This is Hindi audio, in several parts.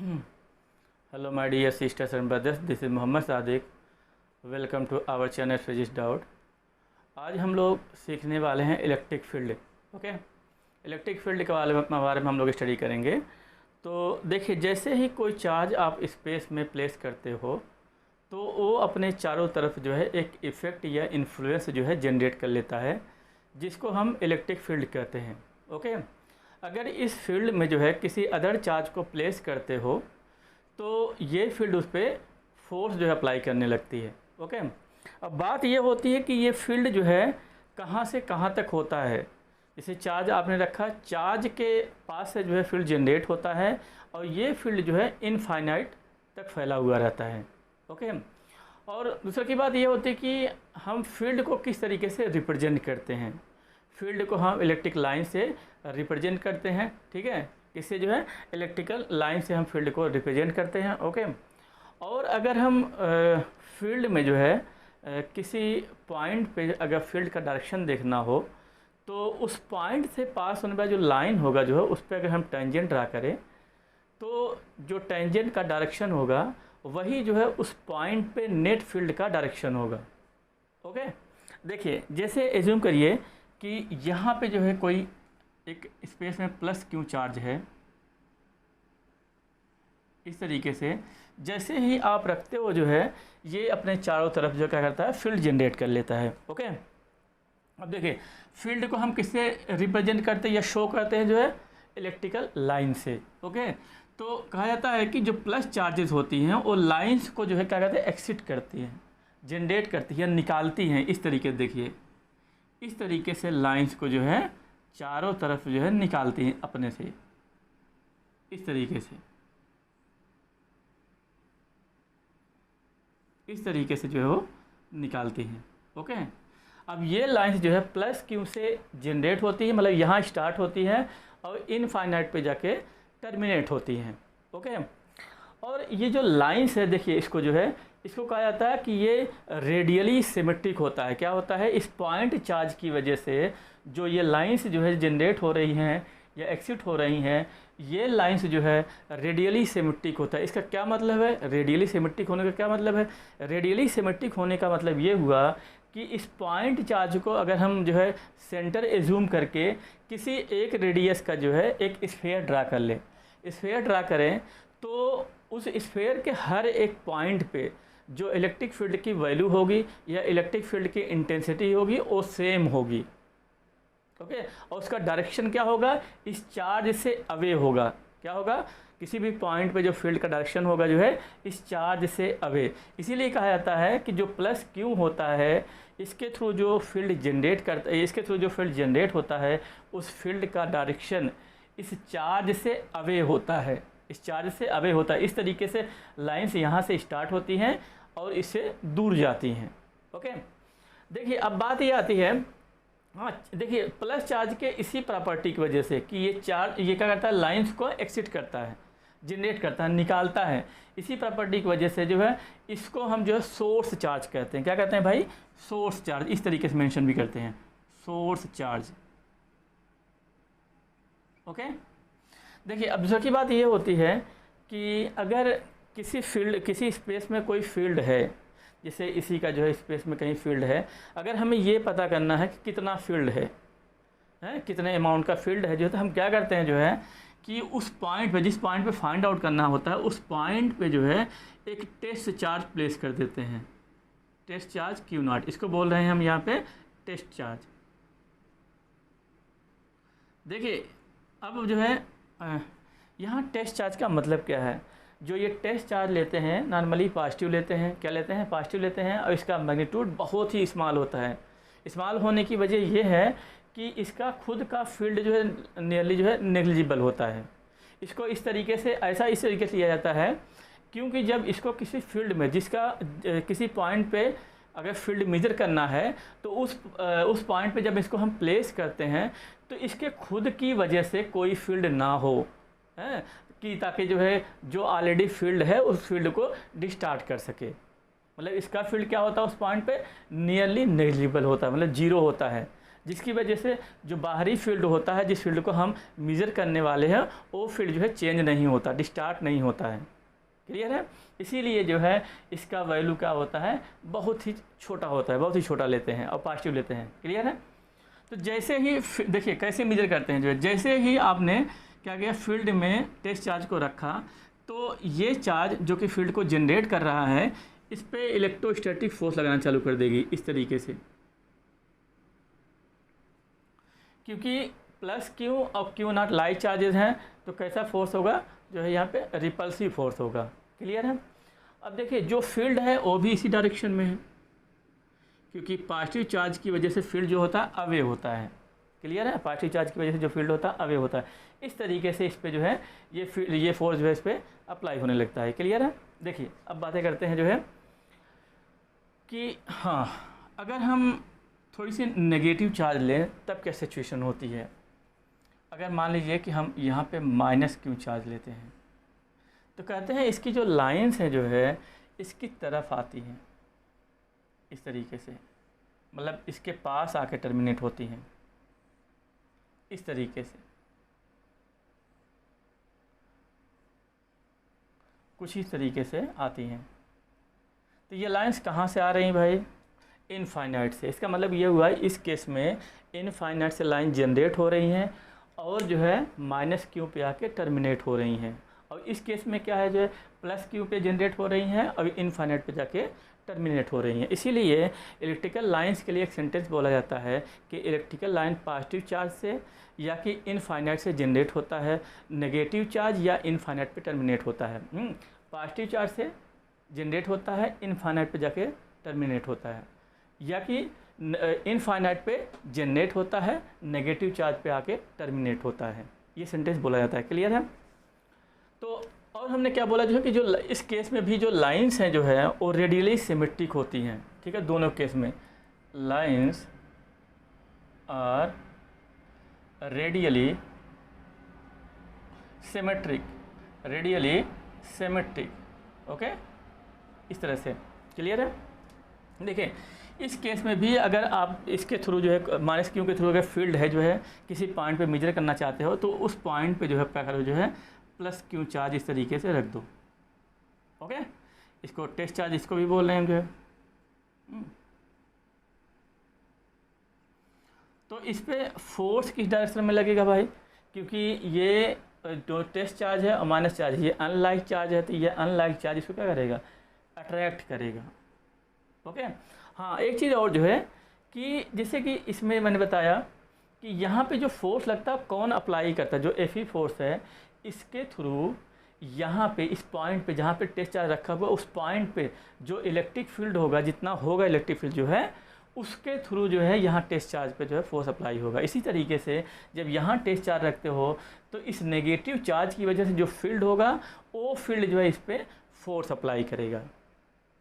Hello my dear sisters and brothers, this is Mohammad Sadiq. Welcome to our channel physics doubt. आज हम लोग सीखने वाले हैं electric field. Okay, electric field के बारे में हम लोग स्टडी करेंगे। तो देखिए, जैसे ही कोई चार्ज आप स्पेस में प्लेस करते हो तो वो अपने चारों तरफ जो है एक इफ़ेक्ट या इन्फ्लुएंस जो है जनरेट कर लेता है, जिसको हम इलेक्ट्रिक फील्ड कहते हैं। ओके, अगर इस फील्ड में जो है किसी अदर चार्ज को प्लेस करते हो तो ये फील्ड उस पर फोर्स जो है अप्लाई करने लगती है। ओके, अब बात ये होती है कि ये फील्ड जो है कहाँ से कहाँ तक होता है। जैसे चार्ज आपने रखा, चार्ज के पास से जो है फील्ड जनरेट होता है और ये फील्ड जो है इनफाइनाइट तक फैला हुआ रहता है। ओके, और दूसरी की बात ये होती है कि हम फील्ड को किस तरीके से रिप्रेजेंट करते हैं। फील्ड को हम इलेक्ट्रिक लाइन से रिप्रेजेंट करते हैं। ठीक है, इससे जो है इलेक्ट्रिकल लाइन से हम फील्ड को रिप्रेजेंट करते हैं। ओके, और अगर हम फील्ड में जो है किसी पॉइंट पे अगर फील्ड का डायरेक्शन देखना हो तो उस पॉइंट से पास होने वाला जो लाइन होगा जो है उस पर अगर हम टेंजेंट ड्रा करें तो जो टेंजेंट का डायरेक्शन होगा वही जो है उस पॉइंट पे नेट फील्ड का डायरेक्शन होगा। ओके, देखिए, जैसे एज्यूम करिए कि यहाँ पे जो है कोई एक स्पेस में प्लस क्यू चार्ज है। इस तरीके से जैसे ही आप रखते हो जो है ये अपने चारों तरफ जो क्या करता है फील्ड जनरेट कर लेता है। ओके, अब देखिए, फील्ड को हम किससे रिप्रेजेंट करते हैं या शो करते हैं जो है इलेक्ट्रिकल लाइन से। ओके, तो कहा जाता है कि जो प्लस चार्जेस होती हैं वो लाइंस को जो है क्या कहते हैं एक्सिट करती हैं, जनरेट करती हैं, निकालती हैं। इस तरीके से देखिए, इस तरीके से लाइंस को जो है चारों तरफ जो है निकालती हैं अपने से, इस तरीके से, इस तरीके से जो है वो निकालती हैं। ओके, अब ये लाइंस जो है प्लस क्यू से जनरेट होती है, मतलब यहाँ स्टार्ट होती है और इनफाइनाइट पे जाके टर्मिनेट होती हैं। ओके, और ये जो लाइंस है देखिए, इसको जो है इसको कहा जाता है कि ये रेडियली सिमेट्रिक होता है। क्या होता है, इस पॉइंट चार्ज की वजह से जो ये लाइंस जो है जनरेट हो रही हैं या एक्सिट हो रही हैं, ये लाइंस जो है रेडियली सिमेट्रिक होता है। इसका क्या मतलब है, रेडियली सिमेट्रिक होने का क्या मतलब है? रेडियली सिमेट्रिक होने का मतलब ये हुआ कि इस पॉइंट चार्ज को अगर हम जो है सेंटर एज्यूम करके किसी एक रेडियस का जो है एक स्फीयर ड्रा कर लें, स्फीयर ड्रा करें तो उस स्फीयर के हर एक पॉइंट पे जो इलेक्ट्रिक फील्ड की वैल्यू होगी या इलेक्ट्रिक फील्ड की इंटेंसिटी होगी वो सेम होगी। ओके, और उसका डायरेक्शन क्या होगा, इस चार्ज से अवे होगा। क्या होगा, किसी भी पॉइंट पे जो फील्ड का डायरेक्शन होगा जो है इस चार्ज से अवे। इसीलिए कहा जाता है कि जो प्लस क्यू होता है इसके थ्रू जो फील्ड जनरेट करता है, इसके थ्रू जो फील्ड जनरेट होता है उस फील्ड का डायरेक्शन इस चार्ज से अवे होता है, इस चार्ज से अवे होता है। इस तरीके से लाइंस यहाँ से स्टार्ट होती हैं और इससे दूर जाती हैं। ओके, देखिए, अब बात ये आती है, हाँ देखिए, प्लस चार्ज के इसी प्रॉपर्टी की वजह से कि ये चार्ज ये क्या करता है, लाइंस को एक्सिट करता है, जनरेट करता है, निकालता है। इसी प्रॉपर्टी की वजह से जो है इसको हम जो है सोर्स चार्ज कहते हैं। क्या कहते हैं भाई, सोर्स चार्ज। इस तरीके से मेंशन भी करते हैं, सोर्स चार्ज। ओके, देखिए, अब दूसरी बात ये होती है कि अगर किसी स्पेस में कोई फील्ड है, जैसे इसी का जो है स्पेस में कहीं फील्ड है, अगर हमें ये पता करना है कि कितना फील्ड है कितने अमाउंट का फील्ड है जो है, तो हम क्या करते हैं जो है कि उस पॉइंट पे, जिस पॉइंट पे फाइंड आउट करना होता है उस पॉइंट पे जो है एक टेस्ट चार्ज प्लेस कर देते हैं। टेस्ट चार्ज Q0, इसको बोल रहे हैं हम यहाँ पे टेस्ट चार्ज। देखिए, अब जो है यहाँ टेस्ट चार्ज का मतलब क्या है, जो ये टेस्ट चार्ज लेते हैं नॉर्मली पॉजिटिव लेते हैं। क्या लेते हैं, पॉजिटिव लेते हैं, और इसका मैग्नीट्यूड बहुत ही स्मॉल होता है। स्मॉल होने की वजह ये है कि इसका खुद का फील्ड जो है नियरली जो है नेग्लिजिबल होता है। इसको इस तरीके से इस तरीके से लिया जाता है क्योंकि जब इसको किसी फील्ड में जिसका किसी पॉइंट पे अगर फील्ड मेजर करना है तो उस पॉइंट पे जब इसको हम प्लेस करते हैं तो इसके खुद की वजह से कोई फील्ड ना हो, है कि ताकि जो है जो ऑलरेडी फील्ड है उस फील्ड को डिस्टार्ट कर सके। मतलब इसका फील्ड क्या होता है उस पॉइंट पे, नियरली नेग्लिजिबल होता है, मतलब जीरो होता है। जिसकी वजह से जो बाहरी फील्ड होता है, जिस फील्ड को हम मेज़र करने वाले हैं, वो फील्ड जो है चेंज नहीं होता, डिस्टार्ट नहीं होता है। क्लियर है? इसीलिए जो है इसका वैल्यू क्या होता है, बहुत ही छोटा होता है, बहुत ही छोटा लेते हैं और पॉजिटिव लेते हैं। क्लियर है? तो जैसे ही देखिए कैसे मेजर करते हैं, जो है जैसे ही आपने क्या किया, फील्ड में टेस्ट चार्ज को रखा, तो ये चार्ज जो कि फील्ड को जनरेट कर रहा है, इस पर इलेक्ट्रोस्टैटिक फोर्स लगाना चालू कर देगी इस तरीके से, क्योंकि प्लस क्यू और क्यू नॉट लाइट चार्जेस हैं, तो कैसा फोर्स होगा, जो है यहाँ पे रिपल्सिव फोर्स होगा। क्लियर है? अब देखिए जो फील्ड है वो भी इसी डायरेक्शन में है, क्योंकि पॉजिटिव चार्ज की वजह से फील्ड जो होता है अवे होता है। क्लियर है? पॉजिटिव चार्ज की वजह से जो फील्ड होता है अवे होता है। इस तरीके से इस पे जो है ये फोर्स जो है इस पर अप्लाई होने लगता है। क्लियर है? देखिए अब बातें करते हैं जो है कि हाँ, अगर हम थोड़ी सी नेगेटिव चार्ज लें तब क्या सिचुएशन होती है। अगर मान लीजिए कि हम यहाँ पे माइनस क्यू चार्ज लेते हैं, तो कहते हैं इसकी जो लाइंस हैं जो है इसकी तरफ आती हैं इस तरीके से, मतलब इसके पास आके टर्मिनेट होती हैं इस तरीके से, कुछ इस तरीके से आती हैं। तो ये लाइंस कहाँ से आ रही हैं भाई? इनफाइनाइट से। इसका मतलब ये हुआ इस केस में इनफाइनाइट से लाइन जनरेट हो रही हैं और जो है माइनस क्यू पे आके टर्मिनेट हो रही हैं, और इस केस में क्या है, जो है प्लस क्यू पे जनरेट हो रही हैं और इनफाइनाइट पे जाके टर्मिनेट हो रही हैं। इसीलिए इलेक्ट्रिकल लाइंस के लिए एक सेंटेंस बोला जाता है कि इलेक्ट्रिकल लाइन पॉजिटिव चार्ज से या कि इनफाइनाइट से जनरेट होता है, नेगेटिव चार्ज या इनफाइनाइट पे टर्मिनेट होता है। पॉजिटिव चार्ज से जनरेट होता है, इनफाइनाइट पे जाके टर्मिनेट होता है, या कि इनफाइनाइट पे जनरेट होता है, नेगेटिव चार्ज पे आके टर्मिनेट होता है। ये सेंटेंस बोला जाता है। क्लियर है? तो और हमने क्या बोला जो है कि जो इस केस में भी जो लाइंस हैं जो है वो रेडियली सिमेट्रिक होती हैं। ठीक है? दोनों केस में lines are radially symmetric, radially symmetric. Okay, इस तरह से। क्लियर है? देखिए इस केस में भी अगर आप इसके थ्रू जो है माइनस क्यू के थ्रू अगर फील्ड है जो है किसी पॉइंट पे मेजर करना चाहते हो, तो उस पॉइंट पे जो है क्या करो, जो है प्लस क्यू चार्ज इस तरीके से रख दो। ओके, इसको टेस्ट चार्ज इसको भी बोल रहे हैं जो है। तो इस पे फोर्स किस डायरेक्शन में लगेगा भाई? क्योंकि ये जो टेस्ट चार्ज है और माइनस चार्ज है, ये अनलाइक चार्ज है, तो ये अनलाइक चार्ज इसको क्या करेगा, अट्रैक्ट करेगा। ओके, हाँ एक चीज़ और जो है कि जैसे कि इसमें मैंने बताया कि यहाँ पे जो फोर्स लगता है कौन अप्लाई करता है, जो एफी फोर्स है इसके थ्रू यहाँ पे इस पॉइंट पे जहाँ पे टेस्ट चार्ज रखा हुआ उस पॉइंट पे जो इलेक्ट्रिक फील्ड होगा, जितना होगा इलेक्ट्रिक फील्ड जो है उसके थ्रू जो है यहाँ टेस्ट चार्ज पे जो है फोर्स अप्लाई होगा। इसी तरीके से जब यहाँ टेस्ट चार्ज रखते हो तो इस नेगेटिव चार्ज की वजह से जो फील्ड होगा वो फील्ड जो है इस पर फोर्स अप्लाई करेगा।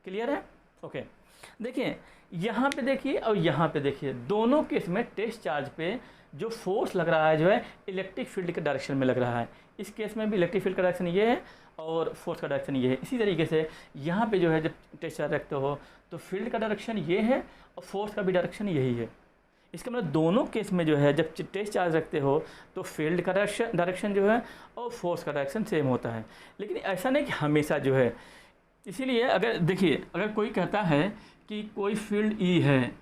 क्लियर है? ओके, देखिए यहाँ पे देखिए और यहाँ पे देखिए, दोनों केस में टेस्ट चार्ज पे जो फोर्स लग रहा है जो है इलेक्ट्रिक फील्ड के डायरेक्शन में लग रहा है। इस केस में भी इलेक्ट्रिक फील्ड का डायरेक्शन ये है और फोर्स का डायरेक्शन ये है। इसी तरीके से यहाँ पे जो है जब टेस्ट चार्ज रखते हो तो फील्ड का डायरेक्शन ये है और फोर्स का भी डायरेक्शन यही है। इसका मतलब दोनों केस में जो है जब टेस्ट चार्ज रखते हो तो फील्ड का डायरेक्शन जो है और फोर्स का डायरेक्शन सेम होता है। लेकिन ऐसा नहीं कि हमेशा जो है, इसीलिए अगर देखिए अगर कोई कहता है कि कोई फील्ड ई है,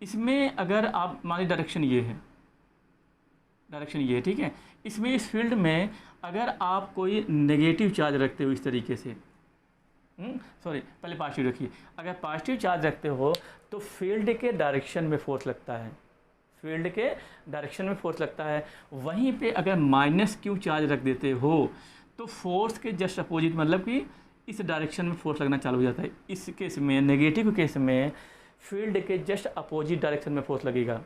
इसमें अगर आप मान लीजिए डायरेक्शन ये है, डायरेक्शन ये है, ठीक है, इसमें इस फील्ड में अगर आप कोई नेगेटिव चार्ज रखते हो इस तरीके से, सॉरी पहले पॉजिटिव रखिए, अगर पॉजिटिव चार्ज रखते हो तो फील्ड के डायरेक्शन में फोर्स लगता है, फील्ड के डायरेक्शन में फोर्स लगता है। वहीं पे अगर माइनस क्यू चार्ज रख देते हो तो फोर्स के जस्ट अपोजिट, मतलब कि इस डायरेक्शन में फोर्स लगना चालू हो जाता है। इस केस में नेगेटिव केस में फील्ड के जस्ट अपोजिट डायरेक्शन में फोर्स लगेगा।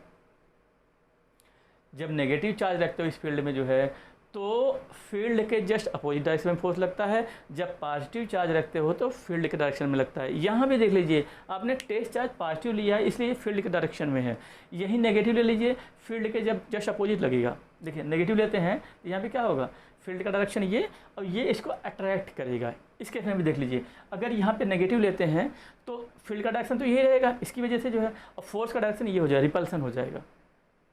जब नेगेटिव चार्ज रखते हो इस फील्ड में जो है तो फील्ड के जस्ट अपोजिट डायरेक्शन में फोर्स लगता है। जब पॉजिटिव चार्ज रखते हो तो फील्ड के डायरेक्शन में लगता है। यहाँ भी देख लीजिए, आपने टेस्ट चार्ज पॉजिटिव लिया है इसलिए फील्ड के डायरेक्शन में है। यही नेगेटिव ले लीजिए, फील्ड के जब जस्ट अपोजिट लगेगा। देखिए नेगेटिव लेते हैं तो यहाँ पे क्या होगा, फील्ड का डायरेक्शन ये और ये इसको अट्रैक्ट करेगा। इस केस में भी देख लीजिए, अगर यहाँ पे नेगेटिव लेते हैं तो फील्ड का डायरेक्शन तो ये रहेगा, इसकी वजह से जो है और फोर्स का डायरेक्शन ये हो जाएगा, रिपल्सन हो जाएगा।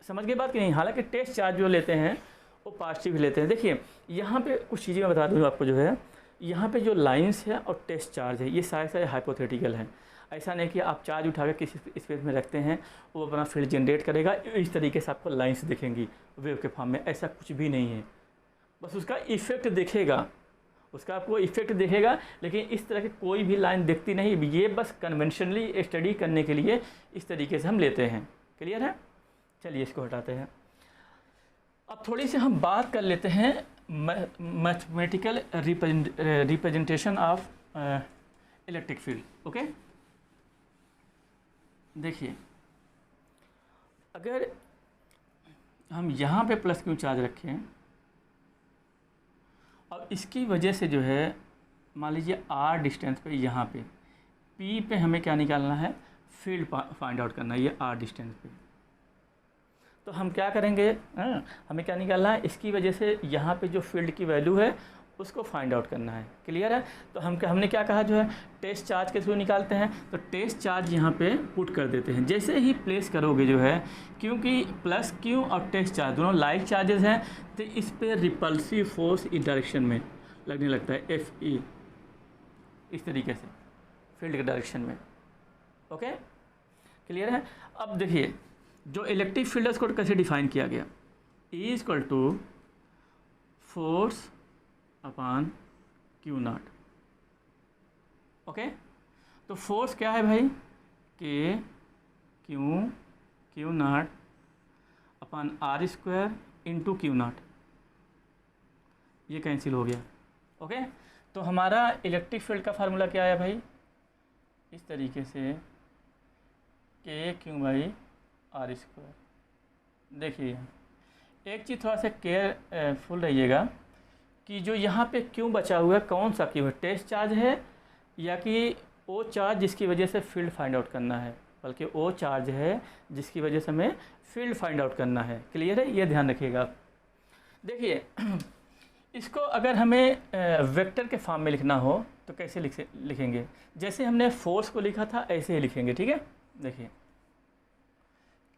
समझ गए बात कि नहीं। हालांकि टेस्ट चार्ज जो लेते हैं वो पॉजिटिव ही लेते हैं। देखिए यहाँ पे कुछ चीज़ें मैं बता दूँ आपको, जो है यहाँ पे जो लाइंस है और टेस्ट चार्ज है ये सारे हाइपोथेटिकल हैं। ऐसा नहीं कि आप चार्ज उठाकर किसी स्पेस में रखते हैं वो अपना फील्ड जनरेट करेगा, इस तरीके से आपको लाइंस दिखेंगी वेव के फॉर्म में, ऐसा कुछ भी नहीं है। बस उसका इफ़ेक्ट दिखेगा, उसका आपको इफ़ेक्ट दिखेगा, लेकिन इस तरह की कोई भी लाइन दिखती नहीं। ये बस कन्वेंशनली स्टडी करने के लिए इस तरीके से हम लेते हैं। क्लियर है? चलिए इसको हटाते हैं। अब थोड़ी सी हम बात कर लेते हैं mathematical representation of electric field. Okay, देखिए अगर हम यहाँ पे प्लस क्यू चार्ज रखें और इसकी वजह से जो है मान लीजिए आर डिस्टेंस पे यहाँ पे पी पे हमें क्या निकालना है, फील्ड फाइंड आउट करना है, ये आर डिस्टेंस पे। तो हम क्या करेंगे, हमें क्या निकालना है, इसकी वजह से यहाँ पे जो फील्ड की वैल्यू है उसको फाइंड आउट करना है। क्लियर है? तो हमने क्या कहा, जो है टेस्ट चार्ज के थ्रू निकालते हैं। तो टेस्ट चार्ज यहाँ पे पुट कर देते हैं। जैसे ही प्लेस करोगे जो है, क्योंकि प्लस क्यू और टेस्ट चार्ज दोनों लाइक चार्जेस हैं, तो इस पर रिपल्सिव फोर्स इस डायरेक्शन में लगने लगता है, एफ ई, इस तरीके से फील्ड के डायरेक्शन में। ओके, क्लियर है? अब देखिए जो इलेक्ट्रिक फील्ड है उसको कैसे डिफाइन किया गया, E equal to force upon Q naught. Okay, तो फोर्स क्या है भाई, K Q naught upon R square into Q naught, ये कैंसिल हो गया। ओके, तो हमारा इलेक्ट्रिक फील्ड का फार्मूला क्या है भाई, इस तरीके से के क्यू बाई आर स्क्वायर। देखिए एक चीज़ थोड़ा सा केयरफुल रहिएगा कि जो यहाँ पे क्यों बचा हुआ है, कौन सा क्यों है, टेस्ट चार्ज है या कि वो चार्ज जिसकी वजह से फील्ड फाइंड आउट करना है, बल्कि वो चार्ज है जिसकी वजह से हमें फील्ड फाइंड आउट करना है। क्लियर है? ये ध्यान रखिएगा आप। देखिए इसको अगर हमें वेक्टर के फॉर्म में लिखना हो तो कैसे लिखेंगे, जैसे हमने फोर्स को लिखा था ऐसे ही लिखेंगे। ठीक है, देखिए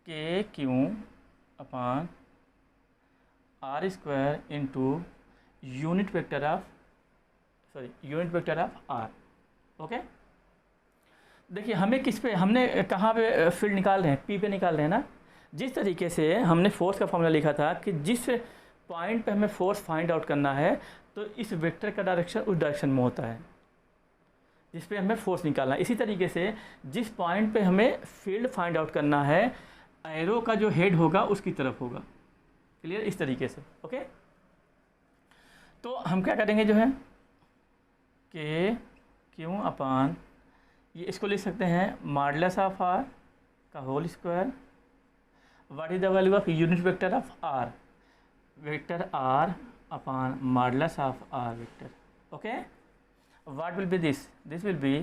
K Q upon R square into unit vector of R. Okay, देखिए हमें किस पे, हमने कहाँ पे फील्ड निकाल रहे हैं, पी पे निकाल रहे हैं ना। जिस तरीके से हमने फोर्स का फॉर्मूला लिखा था कि जिस पॉइंट पे हमें फोर्स फाइंड आउट करना है तो इस वेक्टर का डायरेक्शन उस डायरेक्शन में होता है जिस पे हमें फोर्स निकालना है। इसी तरीके से जिस पॉइंट पे हमें फील्ड फाइंड आउट करना है, एरो का जो हेड होगा उसकी तरफ होगा। क्लियर? इस तरीके से। ओके, तो हम क्या करेंगे, जो है के क्यू अपॉन, ये इसको लिख सकते हैं मॉडुलस ऑफ आर का whole square, what is the value of unit vector of R, vector R upon modulus of R vector. Okay, what will be this will be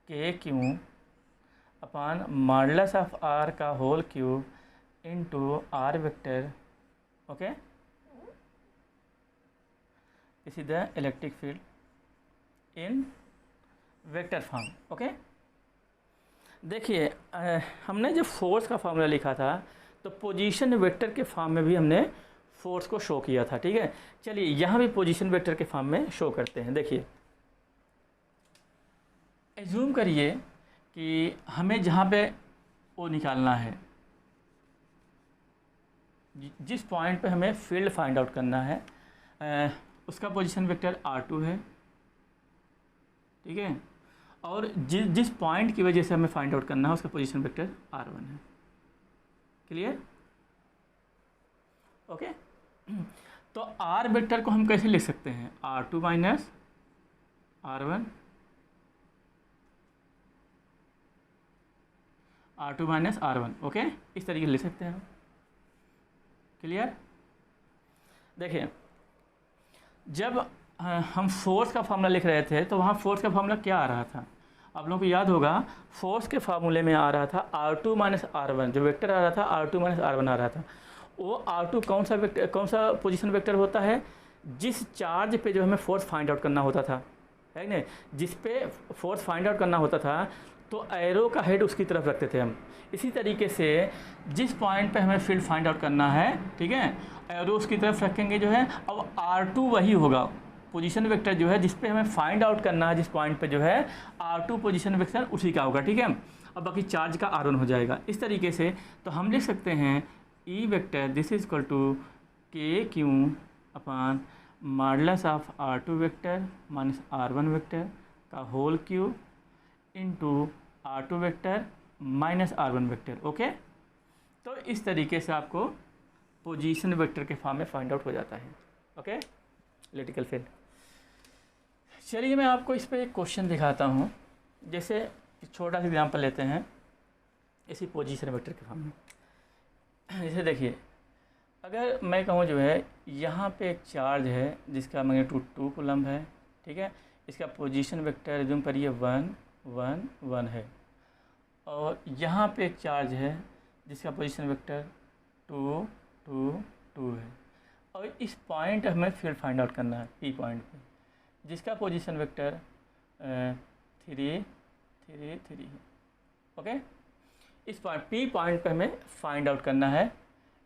K Q upon modulus of R का whole cube into R vector. Okay, this is the electric field in vector form. Okay, देखिए हमने जब फोर्स का फॉर्मूला लिखा था तो पोजीशन वेक्टर के फॉर्म में भी हमने फोर्स को शो किया था। ठीक है, चलिए यहाँ भी पोजीशन वेक्टर के फॉर्म में शो करते हैं। देखिए एज्यूम करिए कि हमें जहाँ पे वो निकालना है, जिस पॉइंट पे हमें फील्ड फाइंड आउट करना है, उसका पोजीशन वेक्टर r2 है। ठीक है, और जिस पॉइंट की वजह से हमें फाइंड आउट करना है उसका पोजीशन वेक्टर r1 है। क्लियर? ओके, तो r वेक्टर को हम कैसे लिख सकते हैं, r2 minus r1, r2 minus r1। Okay, इस तरीके से लिख सकते हैं हम। क्लियर? देखिए जब हम फोर्स का फार्मूला लिख रहे थे तो वहाँ फोर्स का फार्मूला क्या आ रहा था, आप लोगों को याद होगा, फोर्स के फार्मूले में आ रहा था r2 माइनस r1, जो वेक्टर आ रहा था r2 माइनस r1 आ रहा था। वो r2 कौन सा पोजीशन वेक्टर होता है, जिस चार्ज पे जो हमें फोर्स फाइंड आउट करना होता था, है ना, जिस पे फोर्स फाइंड आउट करना होता था तो एरो का हेड उसकी तरफ रखते थे हम। इसी तरीके से जिस पॉइंट पे हमें फील्ड फाइंड आउट करना है, ठीक है, एरो उसकी तरफ रखेंगे जो है। अब R2 वही होगा, पोजीशन वेक्टर जो है जिस पे हमें फाइंड आउट करना है, जिस पॉइंट पे जो है R2 पोजीशन वेक्टर उसी का होगा, ठीक है। अब बाकी चार्ज का R1 हो जाएगा। इस तरीके से तो हम लिख सकते हैं E vector this is equal to K Q upon modulus of R2 vector minus R1 vector का whole cube into R2 vector minus R1 vector. Okay, तो इस तरीके से आपको पोजीशन वेक्टर के फॉर्म में फाइंड आउट हो जाता है। Okay, electrical field. चलिए मैं आपको इस पर एक क्वेश्चन दिखाता हूँ। जैसे छोटा सा एग्जाम्पल लेते हैं इसी पोजीशन वेक्टर के फॉर्म में। जैसे देखिए, अगर मैं कहूँ जो है यहाँ पे एक चार्ज है जिसका मैग्नीट्यूड 2 कूलम है, ठीक है, इसका पोजीशन वेक्टर रिज्यूम करिए 1 1 1 है, और यहाँ पे एक चार्ज है जिसका पोजीशन वेक्टर 2 2 2 है, और इस पॉइंट हमें फील्ड फाइंड आउट करना है पी पॉइंट पे, जिसका पोजीशन वेक्टर 3 3 3 है। ओके, इस पॉइंट पी पॉइंट पे हमें फाइंड आउट करना है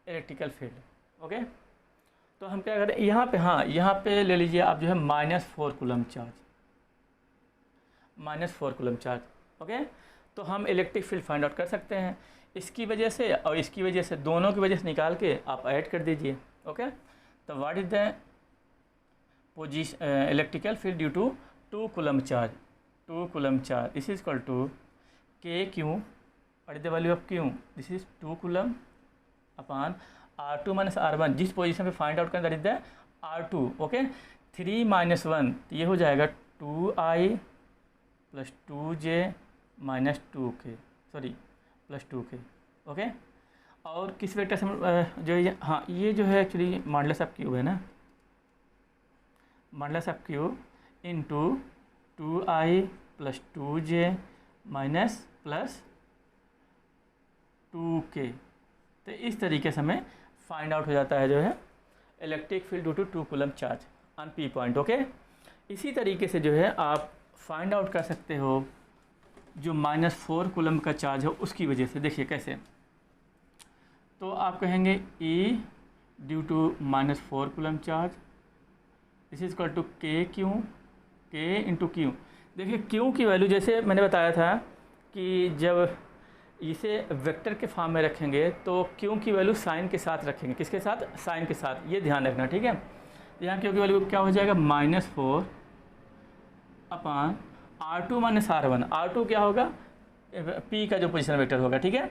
इलेक्ट्रिकल फील्ड। ओके, तो हम क्या करें यहाँ पे, हाँ यहाँ पे ले लीजिए आप जो है -4 coulomb charge, -4 coulomb charge. Okay, तो हम इलेक्ट्रिक फील्ड फाइंड आउट कर सकते हैं इसकी वजह से और इसकी वजह से, दोनों की वजह से निकाल के आप ऐड कर दीजिए। ओके, तो what is the position electrical field due to 2 coulomb charge, 2 coulomb charge, this is equal to K Q, what is the value of Q, this is 2 coulomb upon R2 minus R1, जिस पोजीशन पे फाइंड आउट करें that is the R2। Okay, 3 - 1 तो ये हो जाएगा 2I plus 2J minus 2K, sorry plus 2K। Okay, और किस वेक्टर से जो ये, हाँ ये जो है एक्चुअली मॉडुलस ऑफ क्यूब है ना, modulus of cube into 2I plus 2J minus plus 2K। तो इस तरीके से हमें फाइंड आउट हो जाता है जो है electric field due to 2 coulomb charge on P point. Okay, इसी तरीके से जो है आप फाइंड आउट कर सकते हो जो -4 कूलम का चार्ज है उसकी वजह से। देखिए कैसे, तो आप कहेंगे E due to -4 coulomb charge this is equal to K Q, K into Q. देखिए क्यू की वैल्यू जैसे मैंने बताया था कि जब इसे वेक्टर के फॉर्म में रखेंगे तो क्यू की वैल्यू साइन के साथ रखेंगे, किसके साथ, साइन के साथ, ये ध्यान रखना, ठीक है। यहाँ क्यू की वैल्यू क्या हो जाएगा -4 upon R2 minus R1, R2 क्या होगा, P का जो पोजीशन वेक्टर होगा, ठीक है।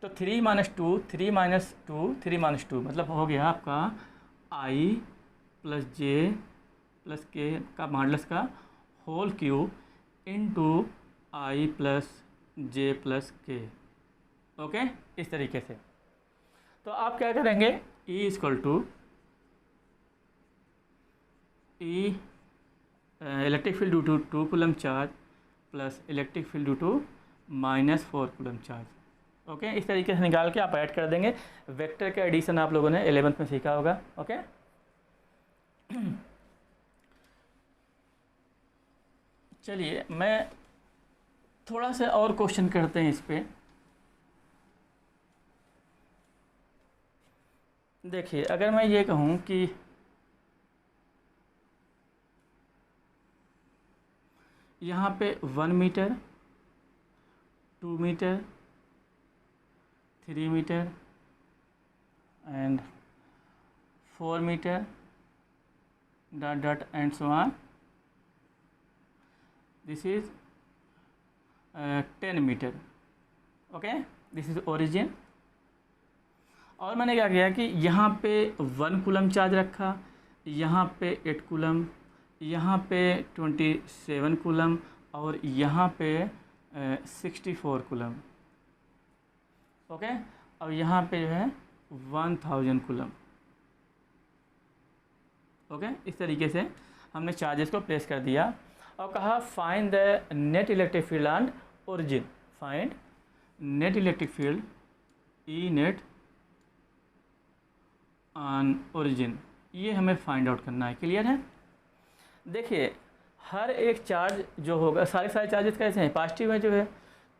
तो 3 - 2 3 - 2 3 - 2 मतलब हो गया आपका I plus J plus K का मॉडुलस का whole cube into I plus J plus K। Okay, इस तरीके से तो आप क्या करेंगे, E equal to E electric field due to 2 coulomb charge plus electric field due to -4 coulomb charge. Okay, इस तरीके से निकाल के आप ऐड कर देंगे। वेक्टर का एडिशन आप लोगों ने 11th में सीखा होगा। ओके, चलिए मैं थोड़ा सा और क्वेश्चन करते हैं इस पे। देखिए अगर मैं ये कहूँ कि यहाँ पे 1 metre 2 metre 3 metre and 4 metre dot dot and so on, this is 10 metre. Okay, this is origin. और मैंने क्या किया कि यहाँ पे 1 कूलम चार्ज रखा, यहाँ पे 8 कूलम, यहाँ पे 27 कूलम और यहाँ पे 64 कूलम। ओके, और यहाँ पे जो है 1000 कूलम। ओके, इस तरीके से हमने चार्जेस को प्लेस कर दिया और कहा find the net electric field on origin, find net electric field E net on origin, ये हमें फाइंड आउट करना है। क्लियर है। देखिए हर एक चार्ज जो होगा, सारे चार्जेस कैसे हैं, पॉजिटिव है जो है,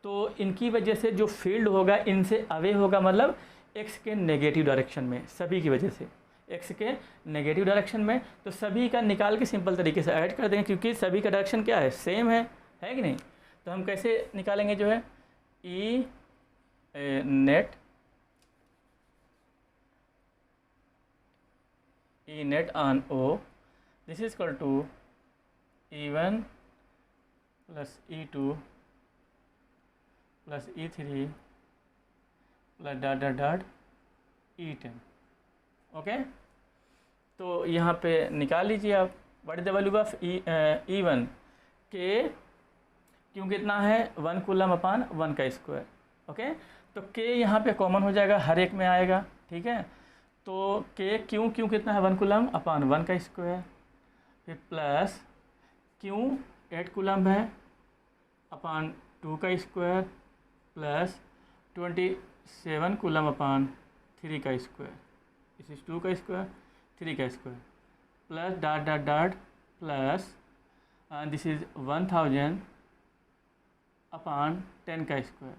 तो इनकी वजह से जो फील्ड होगा इनसे अवे होगा, मतलब एक्स के नेगेटिव डायरेक्शन में, सभी की वजह से एक्स के नेगेटिव डायरेक्शन में। तो सभी का निकाल के सिंपल तरीके से ऐड कर देंगे, क्योंकि सभी का डायरेक्शन क्या है, सेम है कि नहीं। तो हम कैसे निकालेंगे जो है, E net on O, this is equal to E1 plus E2 plus E3 plus dot dot dot E10। Okay, तो यहाँ पे निकाल लीजिए आप, what is the value of E1 के, क्यों कितना है 1 कूलम अपान 1 का स्क्वायर। ओके, तो के यहाँ पे कॉमन हो जाएगा, हर एक में आएगा, ठीक है। तो के क्यों कितना है 1 कूलम अपान 1 का स्क्वायर, फिर प्लस क्यों 8 कूलम है अपान 2 का स्क्वायर, प्लस 27 कूलम अपान 3 का स्क्वायर, इस इज 2 का स्क्वायर 3 का square, plus dot dot dot plus this is 1000 अपान 10 का स्क्वायर।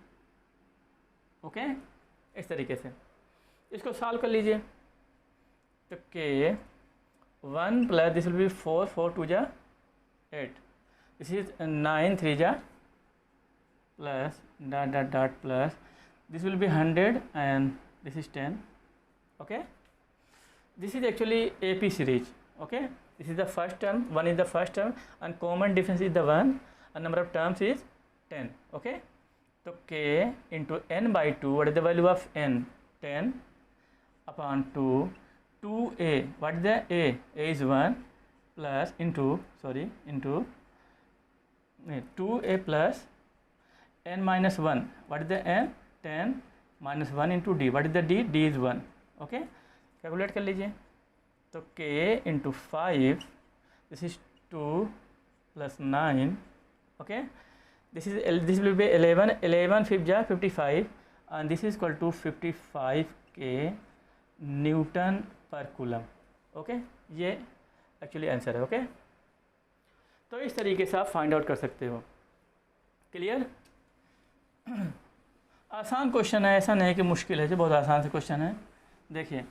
ओके, इस तरीके से इसको सॉल्व कर लीजिए। तो के 1 प्लस दिस विल बी 4 4 2 जा 8, दिस इज 9 3 जा plus dot dot dot plus this will be 100 and this is 10. Okay, this is actually AP series. Okay, this is the first term, 1 is the first term and common difference is the 1 and number of terms is 10. Okay, so k into n by 2, what is the value of n, 10 upon 2, 2a, what is the a is 1 plus into 2a plus n minus 1, what is the n, 10 minus 1 into d, what is the d, d is 1. Okay, calculate कर लीजिए। तो k into 5, this is 2 plus 9, okay, this will be 11 5 जा 55 and this is equal to 55 K newton पर कूलम। ओके, ये एक्चुअली आंसर है। ओके, तो इस तरीके से आप फाइंड आउट कर सकते हो। क्लियर? आसान क्वेश्चन है, ऐसा नहीं कि मुश्किल है, जो बहुत आसान से क्वेश्चन है। देखिए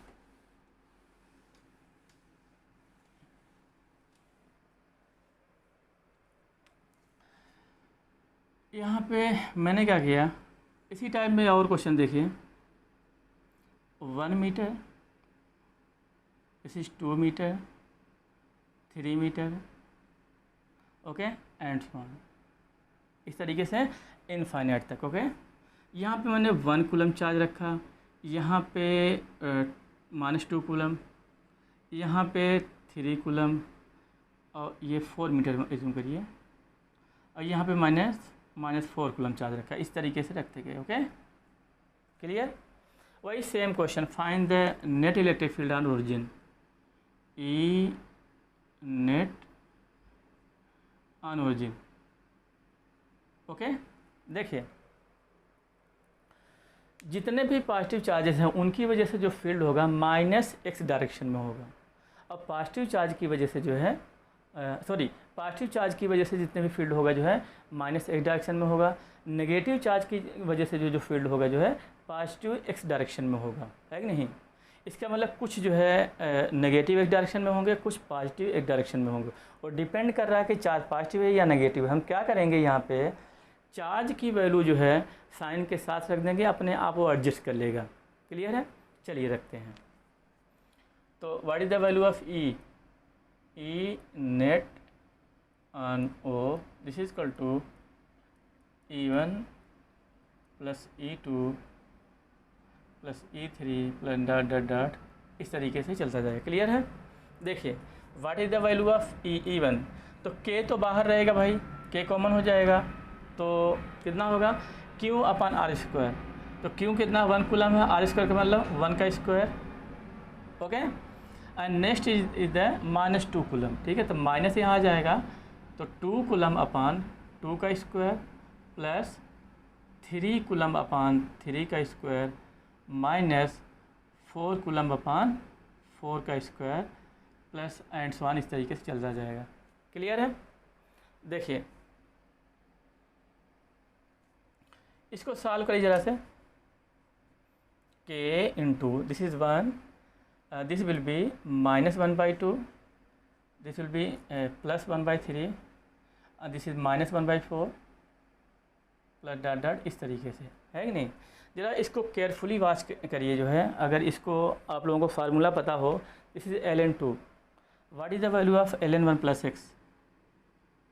यहाँ पे मैंने क्या किया, इसी टाइप में और क्वेश्चन देखिए, 1 metre, this is 2 metre, 3 metre, okay and so on, इस तरीके से इनफाइनाइट तक। ओके, यहाँ पे मैंने 1 कूलम चार्ज रखा, यहाँ पे -2 कूलम, यहाँ पे 3 कूलम और ये 4 मीटर एज्यूम करिए, और यहाँ पे -4 कूलम चार्ज रखा, इस तरीके से रखते गए। Okay, clear? वही same question, find the net electric field on origin, E net on origin. Okay, देखिए जितने भी पॉजिटिव चार्जेस हैं उनकी वजह से जो फील्ड होगा -x डायरेक्शन में होगा, और पॉजिटिव चार्ज की वजह से जो है पॉजिटिव चार्ज की वजह से जितने भी फील्ड होगा जो है -x डायरेक्शन में होगा। नेगेटिव चार्ज की वजह से जो फील्ड होगा जो है पॉजिटिव x डायरेक्शन में होगा, है कि नहीं। इसका मतलब कुछ जो है नेगेटिव x डायरेक्शन में होंगे, कुछ पॉजिटिव x डायरेक्शन में होंगे, और डिपेंड कर रहा है कि चार्ज पॉजिटिव है या नेगेटिव है। हम क्या करेंगे, यहाँ पे चार्ज की वैल्यू जो है साइन के साथ रख देंगे, अपने आप वो एडजस्ट कर लेगा। क्लियर है? चलिए रखते हैं। तो what is the value of E net on O, this is equal to E1 plus E2 plus E3 plus dot dot dot, इस तरीके से चलता जाएगा। क्लियर है? देखिए what is the value of E1, तो k तो बाहर रहेगा भाई, k कॉमन हो जाएगा, तो कितना होगा Q अपान आर स्क्वायर। तो Q कितना 1 कूलम है, आर स्क्वायर का मतलब 1 का square. Okay, and next is the -2 coulomb. ठीक है, तो माइनस यहाँ आ जाएगा, तो 2 कूलम अपान 2 का स्क्वायर प्लस 3 कूलम अपान 3 का स्क्वायर माइनस 4 कूलम अपान 4 का square plus and so on, इस तरीके से चलता जाएगा। क्लियर है? देखिए इसको सॉल्व करिए ज़रा से। के into this is 1, this will B -1/2, this will B +1/3, this is -1/4 plus dot dot, इस तरीके से है कि नहीं। ज़रा इसको केयरफुली वॉच करिए जो है। अगर इसको आप लोगों को फार्मूला पता हो, this is ln2, what is the value of ln1 + x,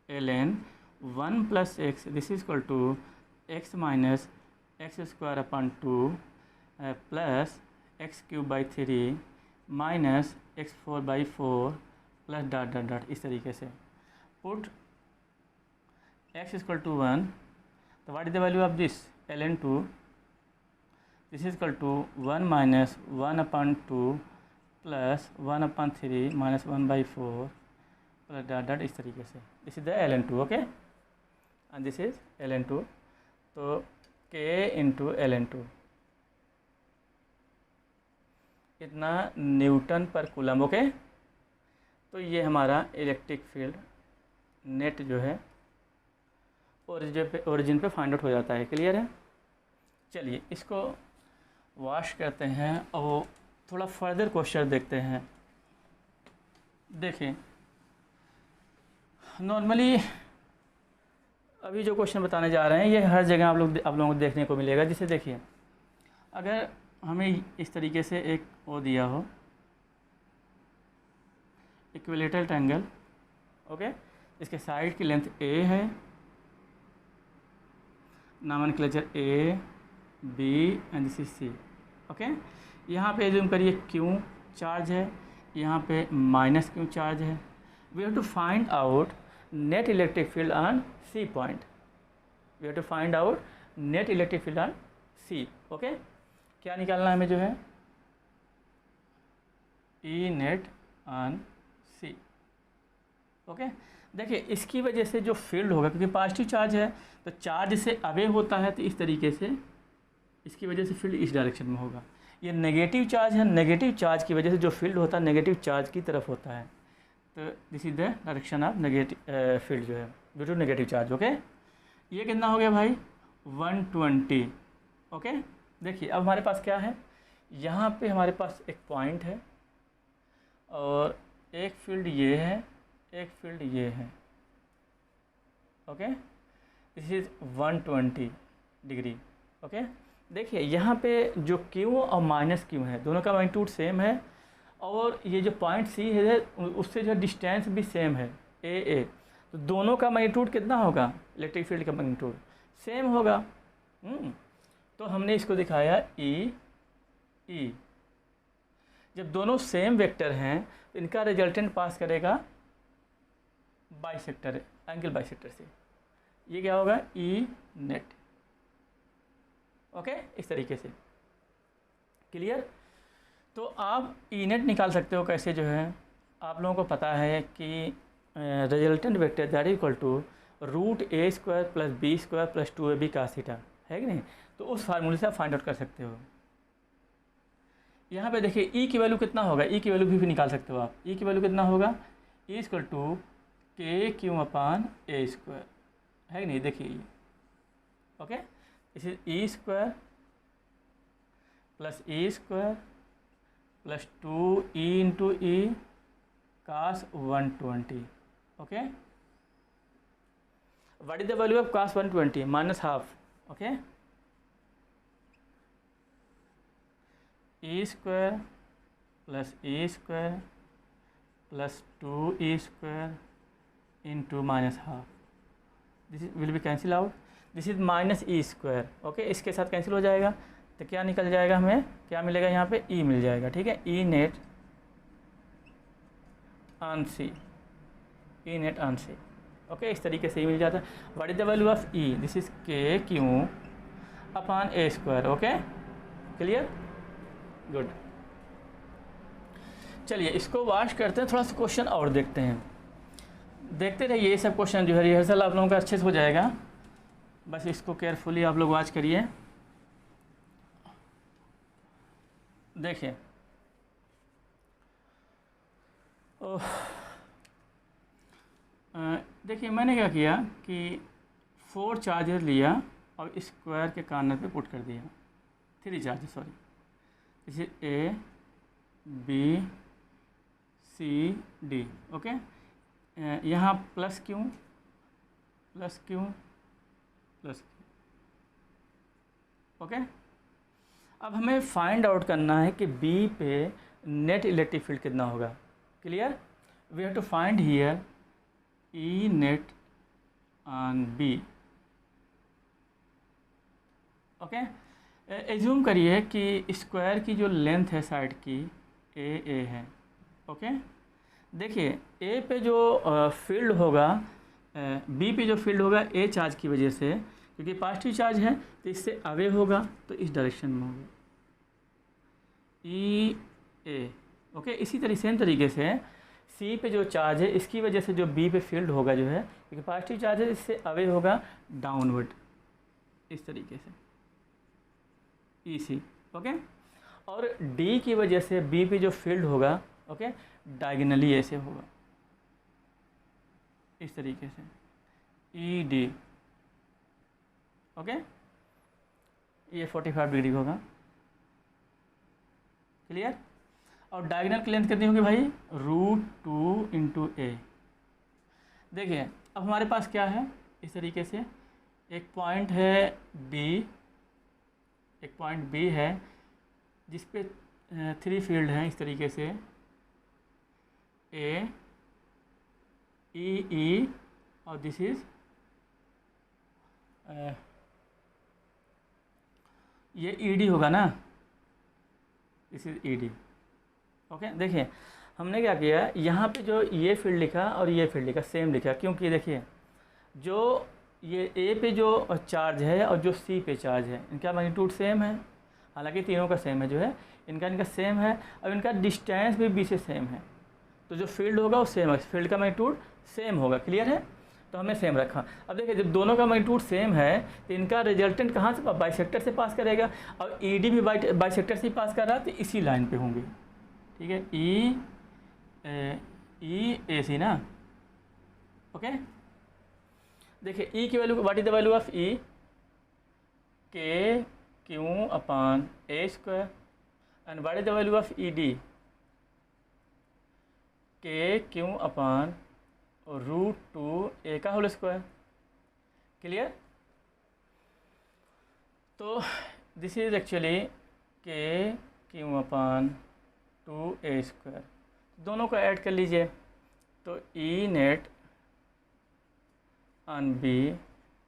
ln1 + x, this is equal to x minus x² plus x³ minus x4/4 plus dot dot dot, इस तरीके से। पुट x = 1, तो what is the value of this ln2, this is equal to 1 minus 1/2 plus 1/3 minus 1/4 plus dot dot, इस तरीके से। This is the ln2, okay, and this is ln2। तो k इंटू ln2 इतना न्यूटन पर कूलम, ओके। तो ये हमारा इलेक्ट्रिक फील्ड नेट जो है ओरिजिन पे फाइंड आउट हो जाता है। क्लियर है। चलिए इसको वॉश करते हैं और थोड़ा फर्दर क्वेश्चन देखते हैं। देखें, नॉर्मली अभी जो क्वेश्चन बताने जा रहे हैं ये हर जगह आप लोगों को देखने को मिलेगा। जिसे देखिए, अगर हमें इस तरीके से एक वो दिया हो इक्विलेटरल ट्रायंगल, ओके, इसके साइड की लेंथ a है, nomenclature A, B and this is C, okay. यहाँ पे एज्यूम करिए Q चार्ज है, यहाँ पे -Q चार्ज है। We have to find out net electric field on C point, we have to find out net electric field on C, okay. क्या निकालना है हमें जो है E net on C, okay. देखिए इसकी वजह से जो फील्ड होगा, क्योंकि पॉजिटिव चार्ज है तो चार्ज से अवे होता है, तो इस तरीके से इसकी वजह से फील्ड इस डायरेक्शन में होगा। ये नेगेटिव चार्ज है, नेगेटिव चार्ज की वजह से जो फील्ड होता है नेगेटिव चार्ज की तरफ होता है। तो this is the direction of negative field जो है due to negative charge, okay. ये कितना हो गया भाई 120, ओके। देखिए अब हमारे पास क्या है, यहाँ पे हमारे पास एक पॉइंट है और एक फील्ड ये है, एक फील्ड ये है, okay. This is 120 degree, okay. देखिए यहाँ पे जो Q और -Q है दोनों का मैग्नीट्यूड सेम है, और ये जो पॉइंट C है उससे जो डिस्टेंस भी सेम है AA, तो दोनों का मैग्नीट्यूड कितना होगा, इलेक्ट्रिक फील्ड का मैग्नीट्यूड सेम होगा। तो हमने इसको दिखाया E। जब दोनों सेम वेक्टर हैं तो इनका रिजल्टेंट पास करेगा बाइसेक्टर, एंगल बाइसेक्टर से। ये क्या होगा E नेट, ओके, इस तरीके से। क्लियर। तो आप E नेट निकाल सकते हो कैसे, जो है आप लोगों को पता है कि resultant vector that is equal to √a² + b² + 2ab cos theta, है कि नहीं। तो उस फार्मूले से आप फाइंड आउट कर सकते हो। यहाँ पे देखिए E की वैल्यू कितना होगा, E की वैल्यू भी निकाल सकते हो आप। E की वैल्यू कितना होगा, E = KQ/a², है कि नहीं। देखिए ये, okay, this is E² + E² + 2E × E cos 120, okay. What is the value of cos 120, -½ okay. E² + E² + 2E² × -½ this will B cancel out, this is -E², okay. इसके साथ कैंसिल हो जाएगा तो क्या निकल जाएगा, हमें क्या मिलेगा, यहाँ पे E मिल जाएगा, ठीक है। E net on C, E net on C, okay, इस तरीके से ही मिल जाता है। What is the value of E, this is KQ/a², okay. Clear, good. चलिए इसको वॉश करते हैं, थोड़ा सा क्वेश्चन और देखते हैं। देखते रहिए, ये सब क्वेश्चन जो है रिहर्सल आप लोगों का अच्छे से हो जाएगा, बस इसको केयरफुली आप लोग वॉच करिए। देखिए देखिए मैंने क्या किया कि 4 चार्जर लिया और स्क्वायर के कॉर्नर पे पुट कर दिया, 3 चार्ज, सॉरी, इसे A B C D, okay. यहाँ plus Q plus Q plus Q, okay. अब हमें फाइंड आउट करना है कि बी पे नेट इलेक्ट्रिक फील्ड कितना होगा। Clear? We have to find here E net on B, okay. Assume करिए कि स्क्वायर की जो लेंथ है साइड की ए है, ओके। देखिए ए पे जो फील्ड होगा, बी पे जो फील्ड होगा ए चार्ज की वजह से, क्योंकि पॉजिटिव चार्ज है तो इससे अवे होगा, तो इस डायरेक्शन में होगा ई ए, ओके। इसी तरह सेम तरीके से सी पे जो चार्ज है इसकी वजह से जो बी पे फील्ड होगा जो है, क्योंकि पॉजिटिव चार्ज है, इससे अवे होगा डाउनवर्ड, इस तरीके से ई सी, ओके। और डी की वजह से बी पे जो फील्ड होगा, ओके, डायगनली ऐसे होगा, इस तरीके से ई डी, ओके। ये 45 डिग्री होगा। क्लियर? और डायगोनल की लेंथ कितनी होगी भाई? √2 इंटू ए। देखिए अब हमारे पास क्या है, इस तरीके से एक पॉइंट है बी, एक पॉइंट बी है जिस पे 3 फील्ड हैं, इस तरीके से ए ई और दिस इज ये ई डी होगा ना, this is E D, okay. देखिए हमने क्या किया, यहाँ पे जो ये फील्ड लिखा और ये फील्ड लिखा सेम लिखा, क्योंकि देखिए जो ये ए पे जो चार्ज है और जो सी पे चार्ज है, इनका मैग्नीट्यूड सेम है, हालांकि तीनों का सेम है जो है, इनका सेम है, और इनका डिस्टेंस भी बी से सेम है, तो जो फील्ड होगा वो सेम है, फील्ड का मैग्नीट्यूड सेम होगा। क्लियर है? तो हमने सेम रखा। अब देखिए जब दोनों का मैग्नीट्यूड सेम है तो इनका रिजल्टेंट कहाँ से, बाइसेक्टर से पास करेगा, और ई डी भी बाइसेक्टर से ही पास कर रहा है, तो इसी लाइन पे होंगे। ठीक है, ई ए सी ना, ओके। देखिए ई की value, what is the value of E? K Q upon A square, and what is the value of E D? K Q upon √2 A का होल स्क्वायर। क्लियर? तो this is actually K Q upon 2a square, दोनों को ऐड कर लीजिए, तो E net on B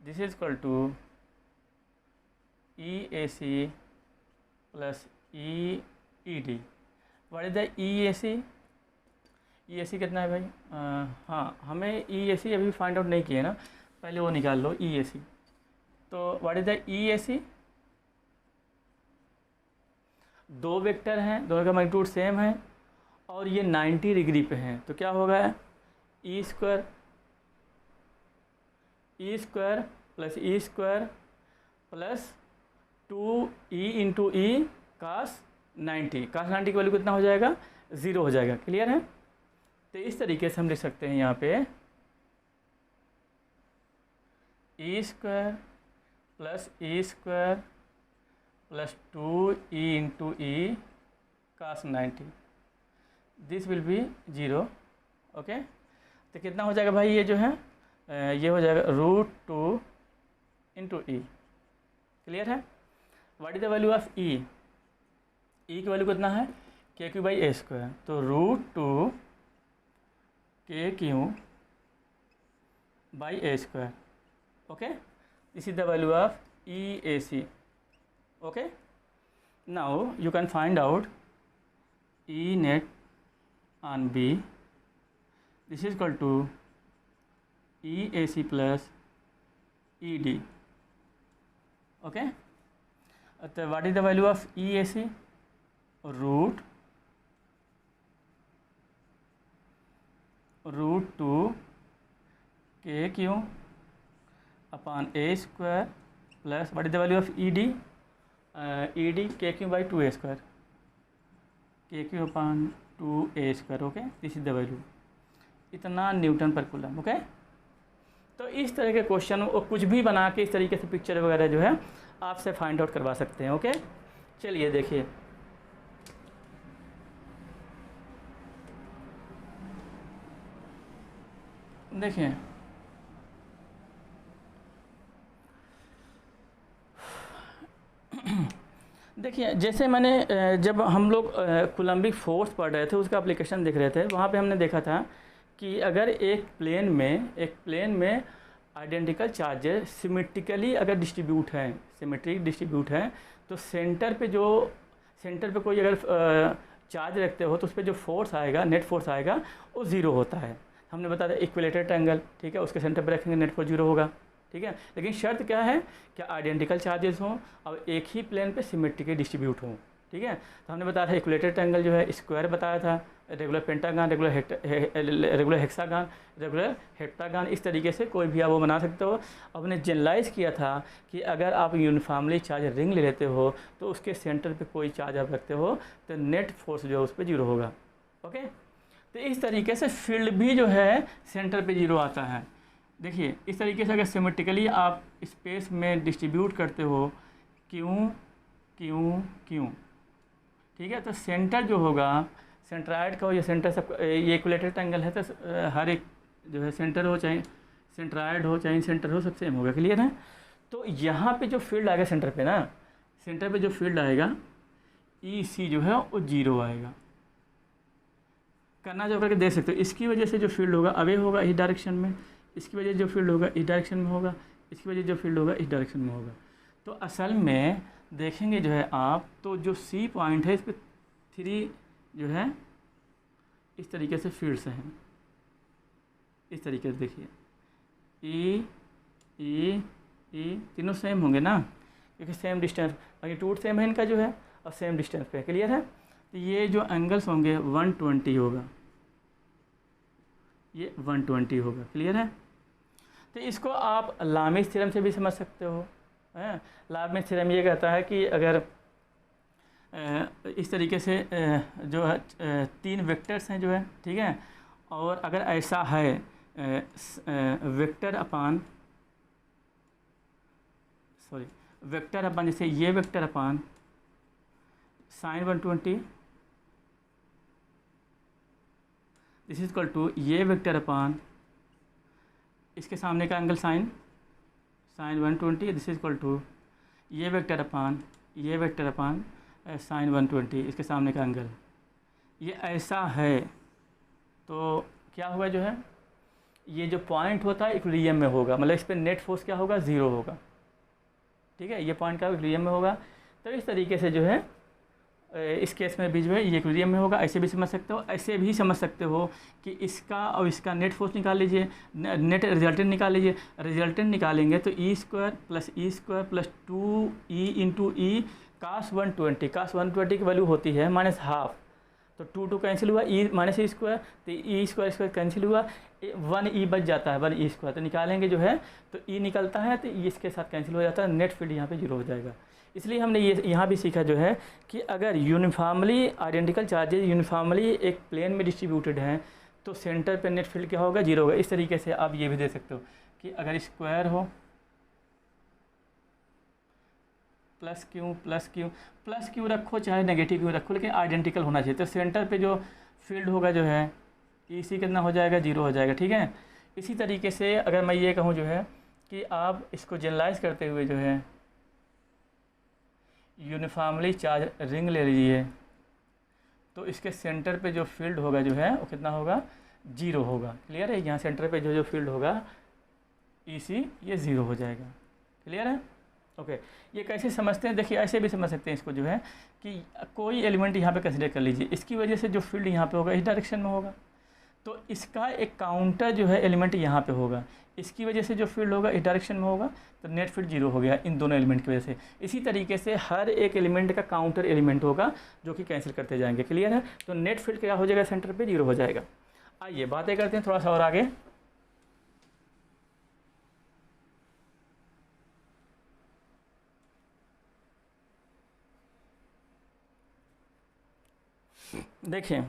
this is equal to E A C plus E D. What is the E A C? E A सी कितना है भाई? हाँ, हमें ई ए सी अभी फाइंड आउट नहीं किया ना, पहले वो निकाल लो ई ए सी। तो what is the E A C? 2 vector हैं, दोनों का मैग्नीट्यूड सेम है, और ये 90 डिग्री पे हैं, तो क्या होगा? ई स्क्वायर प्लस ई square plus 2e into E cos 90। कास 90 की वैल्यू कितना हो जाएगा? 0 हो जाएगा। क्लियर है? तो इस तरीके से हम लिख सकते हैं यहाँ पे E square plus 2e into E cos 90, this will be 0, okay. तो कितना हो जाएगा भाई? ये जो है ये हो जाएगा √2 इंटू ई। क्लियर है? What is the value of E? E की वैल्यू कितना है? के क्यू बाई ए स्क्वायर, तो √2 K Q by A square, okay. This is the value of E A C, okay. Now you can find out E net on B, this is equal to EAC plus ED, okay. What is the value of EAC? √2 KQ upon A square plus what is the value of ED? ED KQ by 2A square, KQ upon 2A square, okay. This is the value, इतना न्यूटन पर कूलम, ओके। तो इस तरह के क्वेश्चन और कुछ भी बना के इस तरीके से पिक्चर वगैरह जो है आपसे फाइंड आउट करवा सकते हैं। ओके, चलिए देखिए, देखिए देखिए जैसे मैंने जब हम लोग कोलम्बिक फोर्स पढ़ रहे थे उसका एप्लीकेशन देख रहे थे, वहाँ पे हमने देखा था कि अगर एक प्लेन में आइडेंटिकल चार्जेस सिमेट्रिकली अगर डिस्ट्रीब्यूट हैं, सिमेट्रिक डिस्ट्रीब्यूट हैं, तो सेंटर पे कोई अगर चार्ज रखते हो तो उस पर जो फोर्स आएगा, नेट फोर्स आएगा, वो ज़ीरो होता है। हमने बताया था इक्विलेटरल ट्रायंगल, ठीक है, उसके सेंटर पे रखेंगे नेट फोर्स जीरो होगा, ठीक है। लेकिन शर्त क्या है कि आइडेंटिकल चार्जेस हों और एक ही प्लेन पे सिमेट्रिकली डिस्ट्रीब्यूट हों, ठीक है। तो हमने बताया था इक्विलेटरल ट्रायंगल जो है स्क्वायर बताया था, regular pentagon, regular hexagon, regular heptagon, इस तरीके से कोई भी आप वो बना सकते हो। हमने जनरलाइज किया था कि अगर आप यूनिफॉर्मली चार्ज रिंग ले लेते हो तो उसके सेंटर पे कोई चार्ज आप रखते हो तो नेट फोर्स जो है उस पर जीरो होगा। ओके, तो इस तरीके से फील्ड भी जो है सेंटर पे जीरो आता है। देखिए इस तरीके से अगर सिमेट्रिकली आप स्पेस में डिस्ट्रीब्यूट करते हो क्यों क्यों क्यों, ठीक है, तो सेंटर जो होगा सेंट्राइड का हो या सेंटर सब, ये इक्विलेटरल ट्रायंगल है तो हर एक जो है सेंटर हो चाहे सेंट्राइड हो चाहे सेंटर हो सब सेम होगा। क्लियर है। तो यहाँ पे जो फील्ड आएगा सेंटर पे ना, सेंटर पे जो फील्ड आएगा ई सी जो है वो जीरो आएगा। करना जो करके देख सकते हो, इसकी वजह से जो फील्ड होगा अवे होगा इस डायरेक्शन में, इसकी वजह से जो फील्ड होगा इस डायरेक्शन में होगा, इसकी वजह से जो फील्ड होगा इस डायरेक्शन में होगा। तो असल में देखेंगे जो है आप, तो जो सी पॉइंट है इस पर 3 जो है इस तरीके से फील्ड्स हैं, इस तरीके से देखिए ई तीनों सेम होंगे ना, क्योंकि सेम डिस्टेंस, मैग्नीट्यूड सेम है इनका जो है और सेम डिस्टेंस पे। क्लियर है। तो ये जो एंगल्स होंगे 120 होगा, ये 120 होगा। क्लियर है। तो इसको आप लामिस थ्योरम से भी समझ सकते हो, हैं। लामिस थ्योरम ये कहता है कि अगर इस तरीके से जो है 3 वेक्टर्स हैं जो है, ठीक है, और अगर ऐसा है वेक्टर अपान जैसे ये vector upon sine 120 this is equal to ये वेक्टर अपान इसके सामने का angle sine 120 this is equal to ये वेक्टर अपान साइन 120 इसके सामने का एंगल। ये ऐसा है तो क्या होगा जो है, ये जो पॉइंट होता है इक्विलिब्रियम में होगा, मतलब इस पर नेट फोर्स क्या होगा, ज़ीरो होगा। ठीक है, ये पॉइंट का इक्विलिब्रियम में होगा। तो इस तरीके से जो है इस केस में भी जो है ये इक्विलिब्रियम में होगा। ऐसे भी समझ सकते हो, ऐसे भी समझ सकते हो कि इसका और इसका नेट फोर्स निकाल लीजिए, नेट रिजल्टेंट निकाल लीजिए। रिजल्टेंट निकालेंगे तो ई square plus 2e into E कास 120 की वैल्यू होती है -12। तो 2 कैंसिल हुआ, ई माइनस ई स्क्वायर, तो ई स्क्वायर कैंसिल हुआ, 1e बच जाता है, 1e स्क्वायर। तो निकालेंगे जो है तो ई निकलता है तो ई इसके साथ कैंसिल हो जाता है, नेट फील्ड यहाँ पे जीरो हो जाएगा। इसलिए हमने ये यहाँ भी सीखा जो है कि अगर यूनिफॉर्मली आइडेंटिकल चार्जेज यूनिफॉर्मली एक प्लेन में डिस्ट्रीब्यूटेड हैं तो सेंटर पे नेट फील्ड क्या होगा, जीरो होगा। इस तरीके से आप ये भी दे सकते हो कि अगर स्क्वायर हो प्लस क्यू रखो चाहे नेगेटिव क्यू रखो, लेकिन आइडेंटिकल होना चाहिए। तो सेंटर पे जो फील्ड होगा जो है इसी कितना हो जाएगा, जीरो हो जाएगा। ठीक है। इसी तरीके से अगर मैं ये कहूँ जो है कि आप इसको जनरलाइज करते हुए जो है यूनिफॉर्मली चार्ज रिंग ले लीजिए तो इसके सेंटर पे जो फील्ड होगा जो है वो कितना होगा, जीरो होगा। क्लियर है। यहाँ सेंटर पे जो फील्ड होगा इसी ये ज़ीरो हो जाएगा। क्लियर है। ओके ये कैसे समझते हैं, देखिए ऐसे भी समझ सकते हैं इसको जो है कि कोई एलिमेंट यहाँ पे कंसीडर कर लीजिए, इसकी वजह से जो फील्ड यहाँ पे होगा इस डायरेक्शन में होगा, तो इसका एक काउंटर जो है एलिमेंट यहाँ पे होगा, इसकी वजह से जो फील्ड होगा इस डायरेक्शन में होगा, तो नेट फील्ड जीरो हो गया इन दोनों एलिमेंट की वजह से। इसी तरीके से हर एक एलिमेंट का काउंटर एलिमेंट होगा जो कि कैंसिल करते जाएंगे। क्लियर है। तो नेट फील्ड क्या हो जाएगा, सेंटर पे जीरो हो जाएगा। आइए बातें करते हैं थोड़ा सा और आगे। देखिए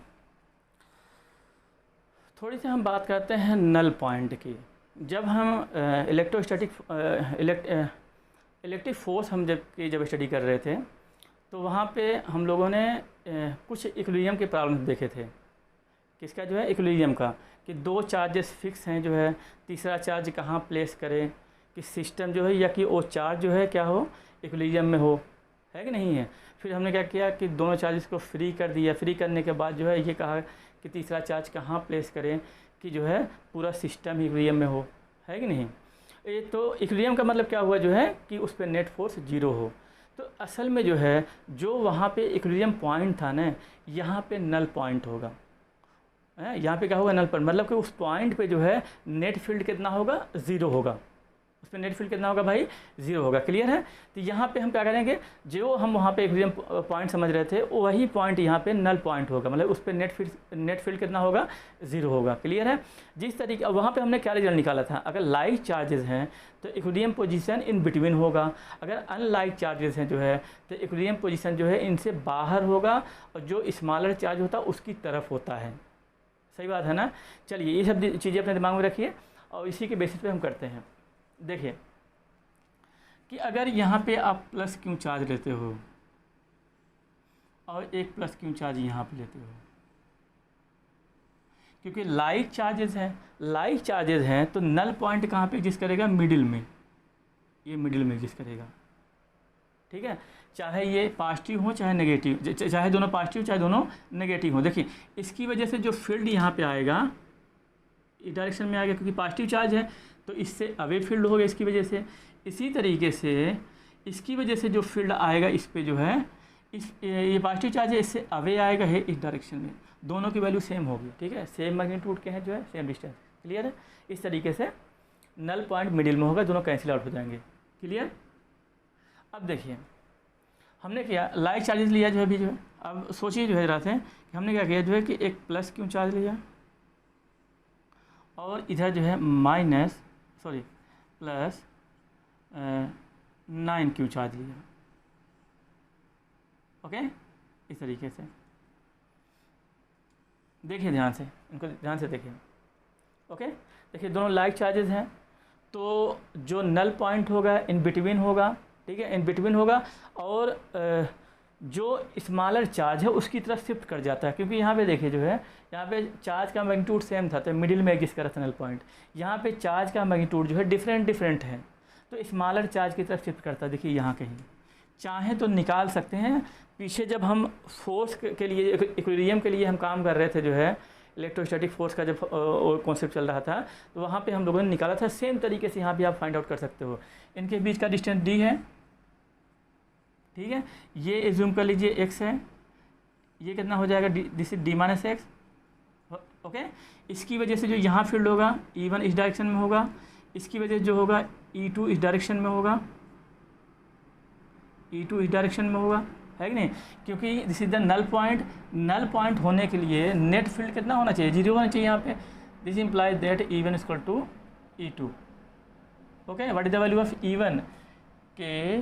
थोड़ी सी हम बात करते हैं नल पॉइंट की। जब हम इलेक्ट्रिक फोर्स हम जब स्टडी कर रहे थे तो वहाँ पे हम लोगों ने कुछ इक्विलिब्रियम के प्रॉब्लम्स देखे थे। किसका जो है, इक्विलिब्रियम का, कि दो चार्जेस फिक्स हैं जो है, तीसरा चार्ज कहाँ प्लेस करें, कि सिस्टम जो है या कि वो चार्ज जो है क्या हो, इक्विलिब्रियम में हो, है कि नहीं है। फिर हमने क्या किया कि दोनों चार्जेस को फ्री कर दिया। फ्री करने के बाद जो है ये कहा कि तीसरा चार्ज कहाँ प्लेस करें कि जो है पूरा सिस्टम इक्विलिब्रियम में हो, है कि नहीं। ये तो इक्विलिब्रियम का मतलब क्या हुआ जो है कि उस पर नेट फोर्स जीरो हो। तो असल में जो है जो वहाँ पे इक्विलिब्रियम पॉइंट था ना, यहाँ पे नल पॉइंट होगा। यहाँ पे क्या होगा, नल पॉइंट, मतलब कि उस पॉइंट पे जो है नेट फील्ड कितना होगा, ज़ीरो होगा। उस पर नेट फील्ड कितना होगा भाई, ज़ीरो होगा। क्लियर है। तो यहाँ पे हम क्या करेंगे, जो हम वहाँ पे इक्विलिब्रियम पॉइंट समझ रहे थे वही पॉइंट यहाँ पे नल पॉइंट होगा, मतलब उस पर नेट फील्ड कितना होगा, ज़ीरो होगा। क्लियर है। जिस तरीके वहाँ पे हमने क्या रिजल्ट निकाला था, अगर लाइक चार्जेस हैं तो इक्विलिब्रियम पोजीशन इन बिटवीन होगा, अगर अनलाइक चार्जेस हैं जो है तो इक्विलिब्रियम पोजीशन जो है इनसे बाहर होगा, और जो स्मॉलर चार्ज होता है उसकी तरफ होता है। सही बात है ना। चलिए ये सब चीज़ें अपने दिमाग में रखिए और इसी के बेसिस पे हम करते हैं। देखिए कि अगर यहाँ पे आप प्लस क्यू चार्ज लेते हो और एक प्लस क्यू चार्ज यहाँ पे लेते हो, क्योंकि लाइक चार्जेस हैं तो नल पॉइंट कहाँ पे एग्जिस्ट करेगा, मिडिल में, ये मिडिल में एग्जिस्ट करेगा। ठीक है। चाहे ये पॉजिटिव हो चाहे नेगेटिव, चाहे दोनों पॉजिटिव चाहे दोनों नेगेटिव हो। देखिए इसकी वजह से जो फील्ड यहाँ पे आएगा इस डायरेक्शन में आएगा, क्योंकि पॉजिटिव चार्ज है तो इससे अवे फील्ड होगा इसकी वजह से। इसी तरीके से इसकी वजह से जो फील्ड आएगा इस पे जो है, ये पॉजिटिव चार्ज है, इससे अवे आएगा है इस डायरेक्शन में। दोनों की वैल्यू सेम होगी। ठीक है। सेम मैग्नीट्यूड के हैं जो है, सेम डिस्टेंस। क्लियर है। इस तरीके से नल पॉइंट मिडिल में होगा, दोनों कैंसिल आउट हो जाएंगे। क्लियर। अब देखिए हमने क्या लाइक चार्जेस लिया जो है अभी जो है, अब सोचिए जो है रात है कि हमने क्या किया जो है कि एक प्लस क्यू चार्ज लिया और इधर जो है प्लस 9 क्यू चार्ज लिया। ओके। इस तरीके से देखिए, ध्यान से इनको ध्यान से देखिए। ओके। देखिए दोनों लाइक चार्जेस हैं तो जो नल पॉइंट होगा इन बिटवीन होगा। ठीक है। इन बिटवीन होगा और जो स्मॉलर चार्ज है उसकी तरफ शिफ्ट कर जाता है, क्योंकि यहाँ पे देखिए जो है यहाँ पे चार्ज का मैग्नीट्यूड सेम था तो मिडिल में एग्जिस्ट कर रहा था नल पॉइंट। यहाँ पे चार्ज का मैग्नीट्यूड जो है डिफरेंट है तो स्मॉलर चार्ज की तरफ शिफ्ट करता है। देखिए यहाँ कहीं चाहे तो निकाल सकते हैं। पीछे जब हम फोर्स के लिए इक्विलिब्रियम के लिए हम काम कर रहे थे जो है, इलेक्ट्रोस्टैटिक फोर्स का जब कॉन्सेप्ट चल रहा था तो वहाँ पे हम लोगों ने निकाला था। सेम तरीके से यहाँ भी आप फाइंड आउट कर सकते हो। इनके बीच का डिस्टेंस d है। ठीक है। ये एज्यूम कर लीजिए x है, ये कितना हो जाएगा, this is d minus X. Okay. इसकी वजह से जो यहाँ फील्ड होगा E1 इस डायरेक्शन में होगा, इसकी वजह से जो होगा E2 इस डायरेक्शन में होगा, E2 इस डायरेक्शन में होगा, है कि नहीं। क्योंकि this is the null point होने के लिए नेट फील्ड कितना होना चाहिए, 0 होना चाहिए यहाँ पे। This implies that E1 equal to E2। Okay. What is the value of E1, K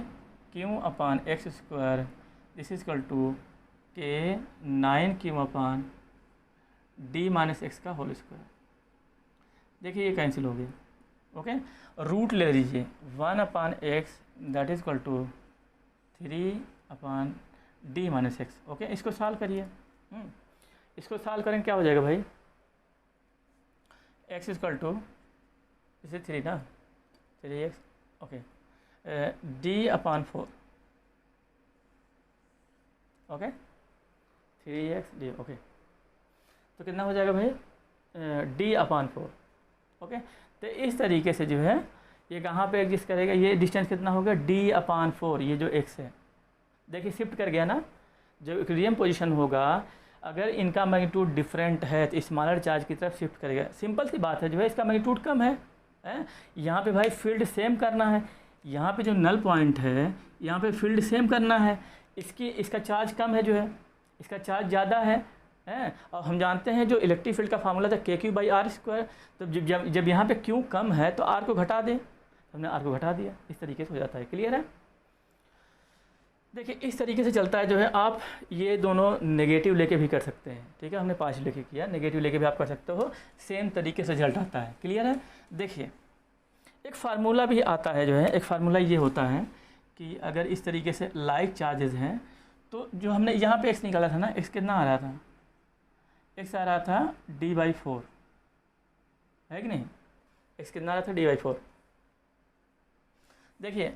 Q upon x square, this is equal to K 9 Q upon d minus X का होल स्क्वायर। देखिए ये कैंसिल हो गया। ओके। रूट ले लीजिए 1 upon X that is equal to 3 upon d minus X. Okay. इसको सॉल्व करिए। इसको सॉल्व करेंगे क्या हो जाएगा भाई, x इक्वल टू इसे 3 ना, 3x। ओके। d अपान 4। ओके। 3x d। ओके। तो कितना हो जाएगा भाई, d अपान 4। ओके। तो इस तरीके से जो है ये कहाँ पे एग्जिस्ट करेगा, ये डिस्टेंस कितना होगा, d अपान 4, ये जो x है। देखिए शिफ्ट कर गया ना। जो इक्विलिब्रियम पोजीशन होगा अगर इनका मैग्नीट्यूड डिफरेंट है तो स्मॉलर चार्ज की तरफ शिफ्ट करेगा। सिंपल सी बात है जो है, इसका मैग्नीट्यूड कम है। यहाँ पे भाई फील्ड सेम करना है, यहाँ पे जो नल पॉइंट है यहाँ पे फील्ड सेम करना है। इसका चार्ज कम है जो है, इसका चार्ज ज़्यादा है। और हम जानते हैं जो इलेक्ट्रिक फील्ड का फार्मूला था KQ/R²। तो जब यहाँ पे Q कम है तो R को घटा दें, हमने R को घटा दिया, इस तरीके से हो जाता है। क्लियर है। देखिए इस तरीके से चलता है जो है। आप ये दोनों नेगेटिव लेके भी कर सकते हैं। ठीक है। हमने पॉजिटिव लेके किया, नेगेटिव लेके भी आप कर सकते हो, सेम तरीके से रिजल्ट आता है। क्लियर है। देखिए एक फार्मूला भी आता है जो है, एक फार्मूला ये होता है कि अगर इस तरीके से लाइक चार्जेस हैं तो जो हमने यहाँ पे x निकाला था ना, x कितना आ रहा था, x आ रहा था d/4, है कि नहीं, x कितना आ रहा था d/4। देखिए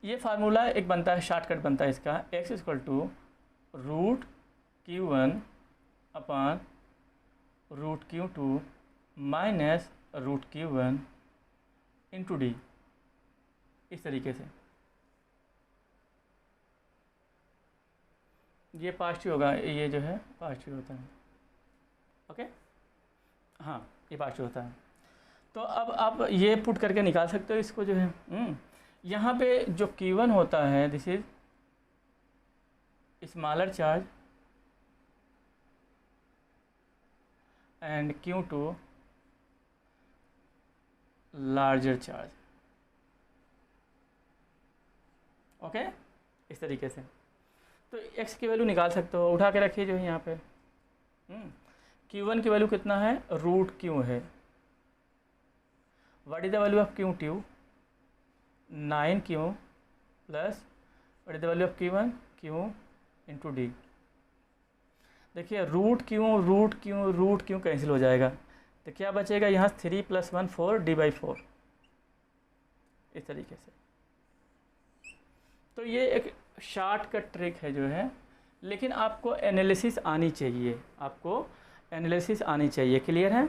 ये फार्मूला एक बनता है, शॉर्टकट बनता है इसका, x = √q1 / √q2 minus √q1 × d, इस तरीके से। ये पॉजिटिव होगा, ये जो है पॉजिटिव होता है, ओके, हाँ ये पॉजिटिव होता है। तो अब आप ये पुट करके निकाल सकते हो इसको जो है। यहाँ पे जो Q1 होता है, this is smaller charge and Q2 larger charge, okay, इस तरीके से। तो x की वैल्यू निकाल सकते हो, उठा के रखिए जो है यहाँ पे। Q1 की वैल्यू कितना है, √q है। What is the value of Q2, 9q plus what is the value of Q1, q × d। देखिए √q कैंसिल हो जाएगा, तो क्या बचेगा यहाँ, 3 + 1 4 d/4, इस तरीके से। तो ये एक शॉर्टकट ट्रिक है जो है, लेकिन आपको एनालिसिस आनी चाहिए, आपको एनालिसिस आनी चाहिए, क्लियर है।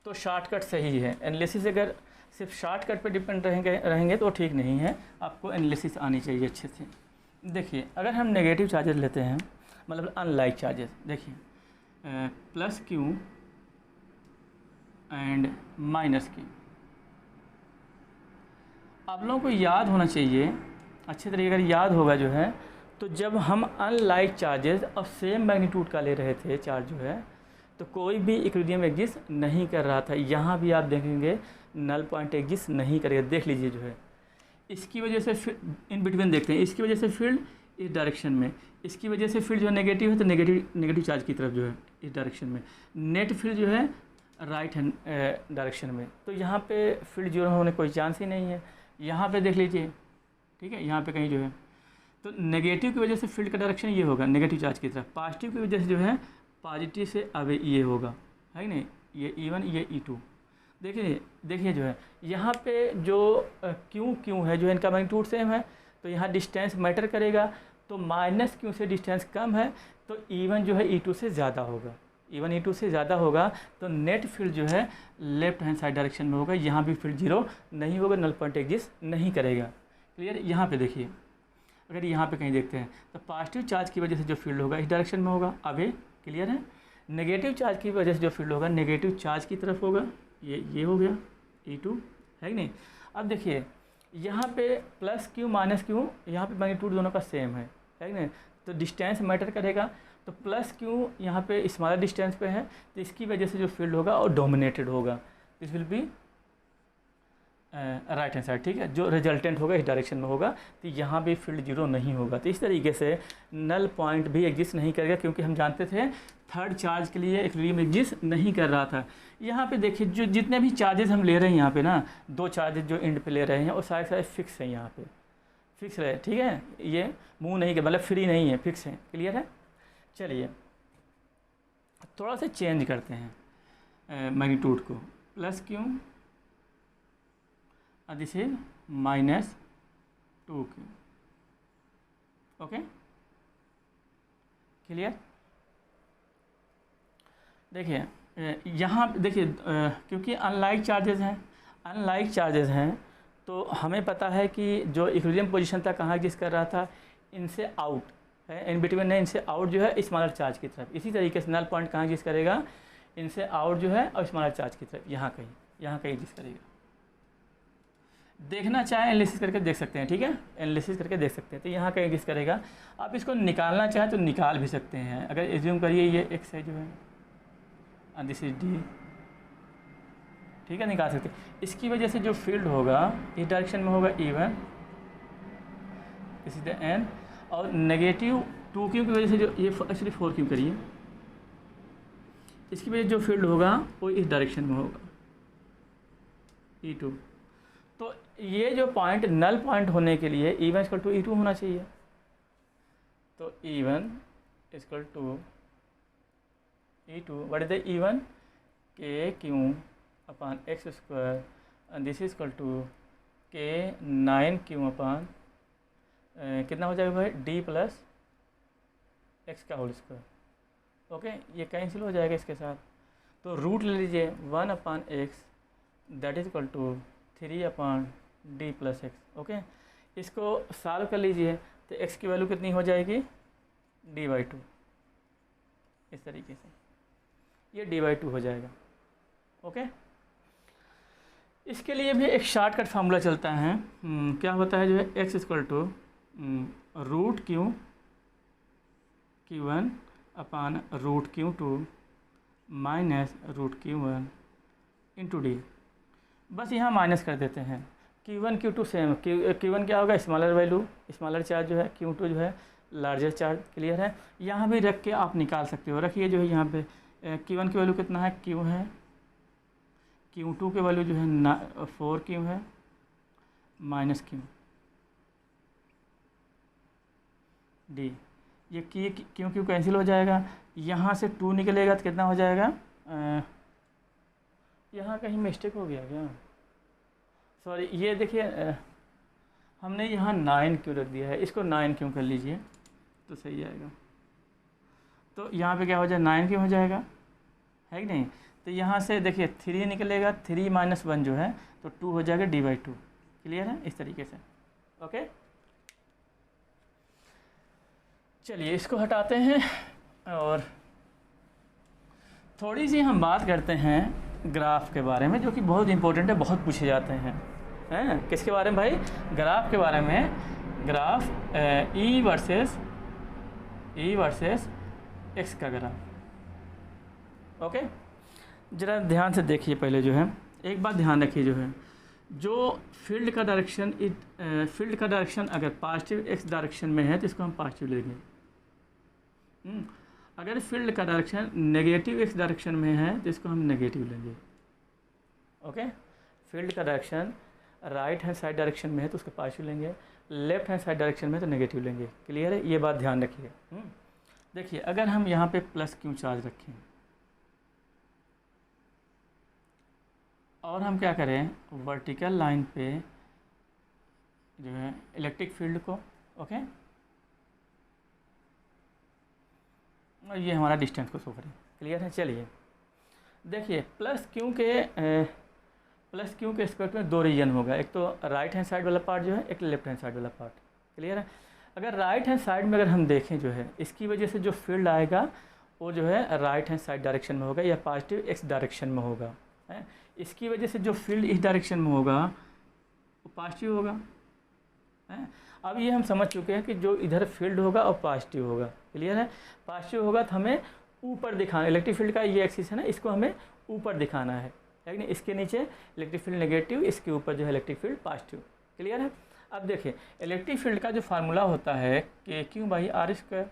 तो शॉर्टकट सही है, एनालिसिस अगर सिर्फ शॉर्टकट पे डिपेंड रहेंगे तो ठीक नहीं है, आपको एनालिसिस आनी चाहिए अच्छे से। देखिए अगर हम नेगेटिव चार्जेस लेते हैं, मतलब अनलाइक चार्जेस, देखिए +q एंड -q, आप लोगों को याद होना चाहिए, अच्छे तरीके अगर याद होगा जो है, तो जब हम अनलाइक चार्जेस और सेम मैग्नीट्यूड का ले रहे थे चार्ज जो है, तो कोई भी इक्विलिब्रियम एग्जिस्ट नहीं कर रहा था। यहाँ भी आप देखेंगे नल पॉइंट एग्जिस्ट नहीं करेगा, देख लीजिए जो है। इसकी वजह से इन बिटवीन देखते हैं, इसकी वजह से फील्ड इस डायरेक्शन में, इसकी वजह से फील्ड जो है नेगेटिव है, तो नेगेटिव चार्ज की तरफ जो है इस डायरेक्शन में, नेट फील्ड जो है राइट हैंड डायरेक्शन में। तो यहाँ पे फील्ड जीरो होने कोई चांस ही नहीं है। यहाँ पे देख लीजिए, ठीक है, यहाँ पे कहीं जो है, तो नेगेटिव की वजह से फील्ड का डायरेक्शन ये होगा नेगेटिव चार्ज की तरफ, पॉजिटिव की वजह से जो है पॉजिटिव से अवे ये होगा, है नहीं, ये E1 ये E2। देखिए जो है यहाँ पे जो क्यू है जो इनका मैग्नीट्यूड सेम है, तो यहाँ डिस्टेंस मैटर करेगा, तो -q से डिस्टेंस कम है, तो E1 जो है E2 से ज़्यादा होगा, E1 E2 से ज़्यादा होगा, तो नेट फील्ड जो है लेफ्ट हैंड साइड डायरेक्शन में होगा। यहाँ भी फील्ड जीरो नहीं होगा, नल पॉइंट एग्जिस्ट नहीं करेगा, क्लियर। यहाँ पे देखिए, अगर यहाँ पे कहीं देखते हैं तो पॉजिटिव चार्ज की वजह से जो फील्ड होगा इस डायरेक्शन में होगा, अवे, क्लियर है। नेगेटिव चार्ज की वजह से जो फील्ड होगा नेगेटिव चार्ज की तरफ होगा, ये हो गया E2, है कि नहीं। अब देखिए यहाँ पे +q -q, यहाँ पे मैग्नीट्यूड दोनों का सेम है कि नहीं, तो डिस्टेंस मैटर करेगा, तो +q यहाँ पे स्मॉलर डिस्टेंस पे है, तो इसकी वजह से जो फील्ड होगा और डोमिनेटेड होगा, this will B right hand side, ठीक है, जो रिजल्टेंट होगा इस डायरेक्शन में होगा, तो यहाँ भी फील्ड जीरो नहीं होगा। तो इस तरीके से नल पॉइंट भी एग्जिस्ट नहीं करेगा, क्योंकि हम जानते थे थर्ड चार्ज के लिए इक्विलिब्रियम एग्जिस्ट नहीं कर रहा था। यहाँ पे देखिए जो जितने भी चार्जेस हम ले रहे हैं यहाँ पे ना, 2 चार्जेस जो एंड पे ले रहे हैं वो सारे फिक्स हैं, यहाँ पे फिक्स रहे, ठीक है, ये मूव नहीं कर, मतलब फ्री नहीं है, फिक्स है, क्लियर है। चलिए थोड़ा सा चेंज करते हैं मैग्नीट्यूड को, +q this is -2q, okay, clear. देखिए यहाँ देखिए क्योंकि अनलाइक चार्जेस हैं, तो हमें पता है कि जो इक्विलिब्रियम पोजीशन था कहाँ एग्जिस्ट कर रहा था, इनसे आउट है, इन बिटवीन है, इनसे आउट जो है स्मॉलर चार्ज की तरफ। इसी तरीके से नल पॉइंट कहाँ एग्जिस्ट करेगा, इनसे आउट जो है और स्मॉलर चार्ज की तरफ, यहाँ कहीं एग्जिस्ट करेगा। देखना चाहें एनालिसिस करके देख सकते हैं, ठीक है, एनालिसिस करके देख सकते हैं। तो यहाँ कहीं एग्जिस्ट करेगा, आप इसको निकालना चाहें तो निकाल भी सकते हैं। अगर एज्यूम करिए ये x है जो है, दिस इज d, ठीक है, निकाल सकते हैं। इसकी वजह से जो फील्ड होगा इस डायरेक्शन में होगा E1, this is the n, और नेगेटिव 2q की वजह से जो ये एक्चुअली 4q करिए, इसकी वजह से जो फील्ड होगा वो इस डायरेक्शन में होगा, E2। तो ये जो पॉइंट नल पॉइंट होने के लिए E1 इक्वल टू E2 होना चाहिए। तो E1 equal to E2, what is the E1? KQ upon X square and this is equal to K9Q upon कितना हो जाएगा भाई, D प्लस एक्स का होल स्क्वायर। ओके, ये कैंसिल हो जाएगा इसके साथ। तो रूट ले लीजिए 1 upon X that is equal to 3 upon D plus X. Okay, इसको सॉल्व कर लीजिए तो x की वैल्यू कितनी हो जाएगी, D/2। इस तरीके से ये D/2 हो जाएगा। ओके, इसके लिए भी एक शॉर्टकट फार्मूला चलता है। क्या होता है जो है x equal to root Q1 upon root Q2 minus root Q1 into D. बस यहाँ माइनस कर देते हैं। Q1 Q2 सेम, Q1 क्या होगा, स्मॉलर वैल्यू, स्मॉलर चार्ज जो है, Q2 जो है लार्जर चार्ज। क्लियर है, यहाँ भी रख के आप निकाल सकते हो। रखिए जो है यहाँ पे Q1 की वैल्यू कितना है, Q है, Q2 की वैल्यू जो है 4Q है माइनस Q डी। ये Q कैंसिल हो जाएगा, यहाँ से 2 निकलेगा तो कितना हो जाएगा, यहाँ कहीं मिस्टेक हो गया क्या, सॉरी, ये देखिए हमने यहाँ 9Q रख दिया है, इसको 9Q कर लीजिए तो सही आएगा। तो यहाँ पे क्या हो जाएगा, 9Q हो जाएगा, है कि नहीं। तो यहाँ से देखिए 3 निकलेगा, 3 माइनस 1 जो है तो 2 हो जाएगा D/2। क्लियर है, इस तरीके से। ओके, चलिए इसको हटाते हैं और थोड़ी सी हम बात करते हैं ग्राफ के बारे में, जो कि बहुत इंपॉर्टेंट है, बहुत पूछे जाते हैं। किसके बारे में भाई, ग्राफ के बारे में। ग्राफ E वर्सेस एक्स का ग्राफ। ओके, ज़रा ध्यान से देखिए। पहले जो है एक बात ध्यान रखिए, जो है जो फील्ड का डायरेक्शन अगर पॉजिटिव एक्स डायरेक्शन में है तो इसको हम पॉजिटिव लेंगे। अगर फील्ड का डायरेक्शन नेगेटिव एक्स डायरेक्शन में है तो इसको हम नेगेटिव लेंगे। ओके, फील्ड का direction right hand side direction में है तो उसको पॉजिटिव लेंगे, लेफ्ट हैंड साइड डायरेक्शन में तो नेगेटिव लेंगे। क्लियर है, ये बात ध्यान रखिए। देखिए अगर हम यहाँ पे प्लस Q चार्ज रखें और हम क्या करें, वर्टिकल लाइन पे जो है इलेक्ट्रिक फील्ड को, ओके, और ये हमारा डिस्टेंस को शो करें। क्लियर है, चलिए देखिए प्लस क्यू के स्क्वायर में 2 रीजन होगा, एक तो राइट हैंड साइड वाला पार्ट जो है, एक लेफ्ट हैंड साइड वाला पार्ट। क्लियर है, अगर राइट हैंड साइड में अगर हम देखें जो है, इसकी वजह से जो फील्ड आएगा वो जो है राइट हैंड साइड डायरेक्शन में होगा या पॉजिटिव एक्स डायरेक्शन में होगा, है। इसकी वजह से जो फील्ड इस डायरेक्शन में होगा वो पॉजिटिव होगा, है। अब ये हम समझ चुके हैं कि जो इधर फील्ड होगा और पॉजिटिव होगा। क्लियर है, पॉजिटिव होगा तो हमें ऊपर दिखाना, इलेक्ट्रिक फील्ड का ये एक्सिस है ना, इसको हमें ऊपर दिखाना है कि इसके नीचे इलेक्ट्रिक फील्ड नेगेटिव, इसके ऊपर जो है इलेक्ट्रिक फील्ड पॉजिटिव। क्लियर है, अब देखिए इलेक्ट्रिक फील्ड का जो फार्मूला होता है KQ/R², है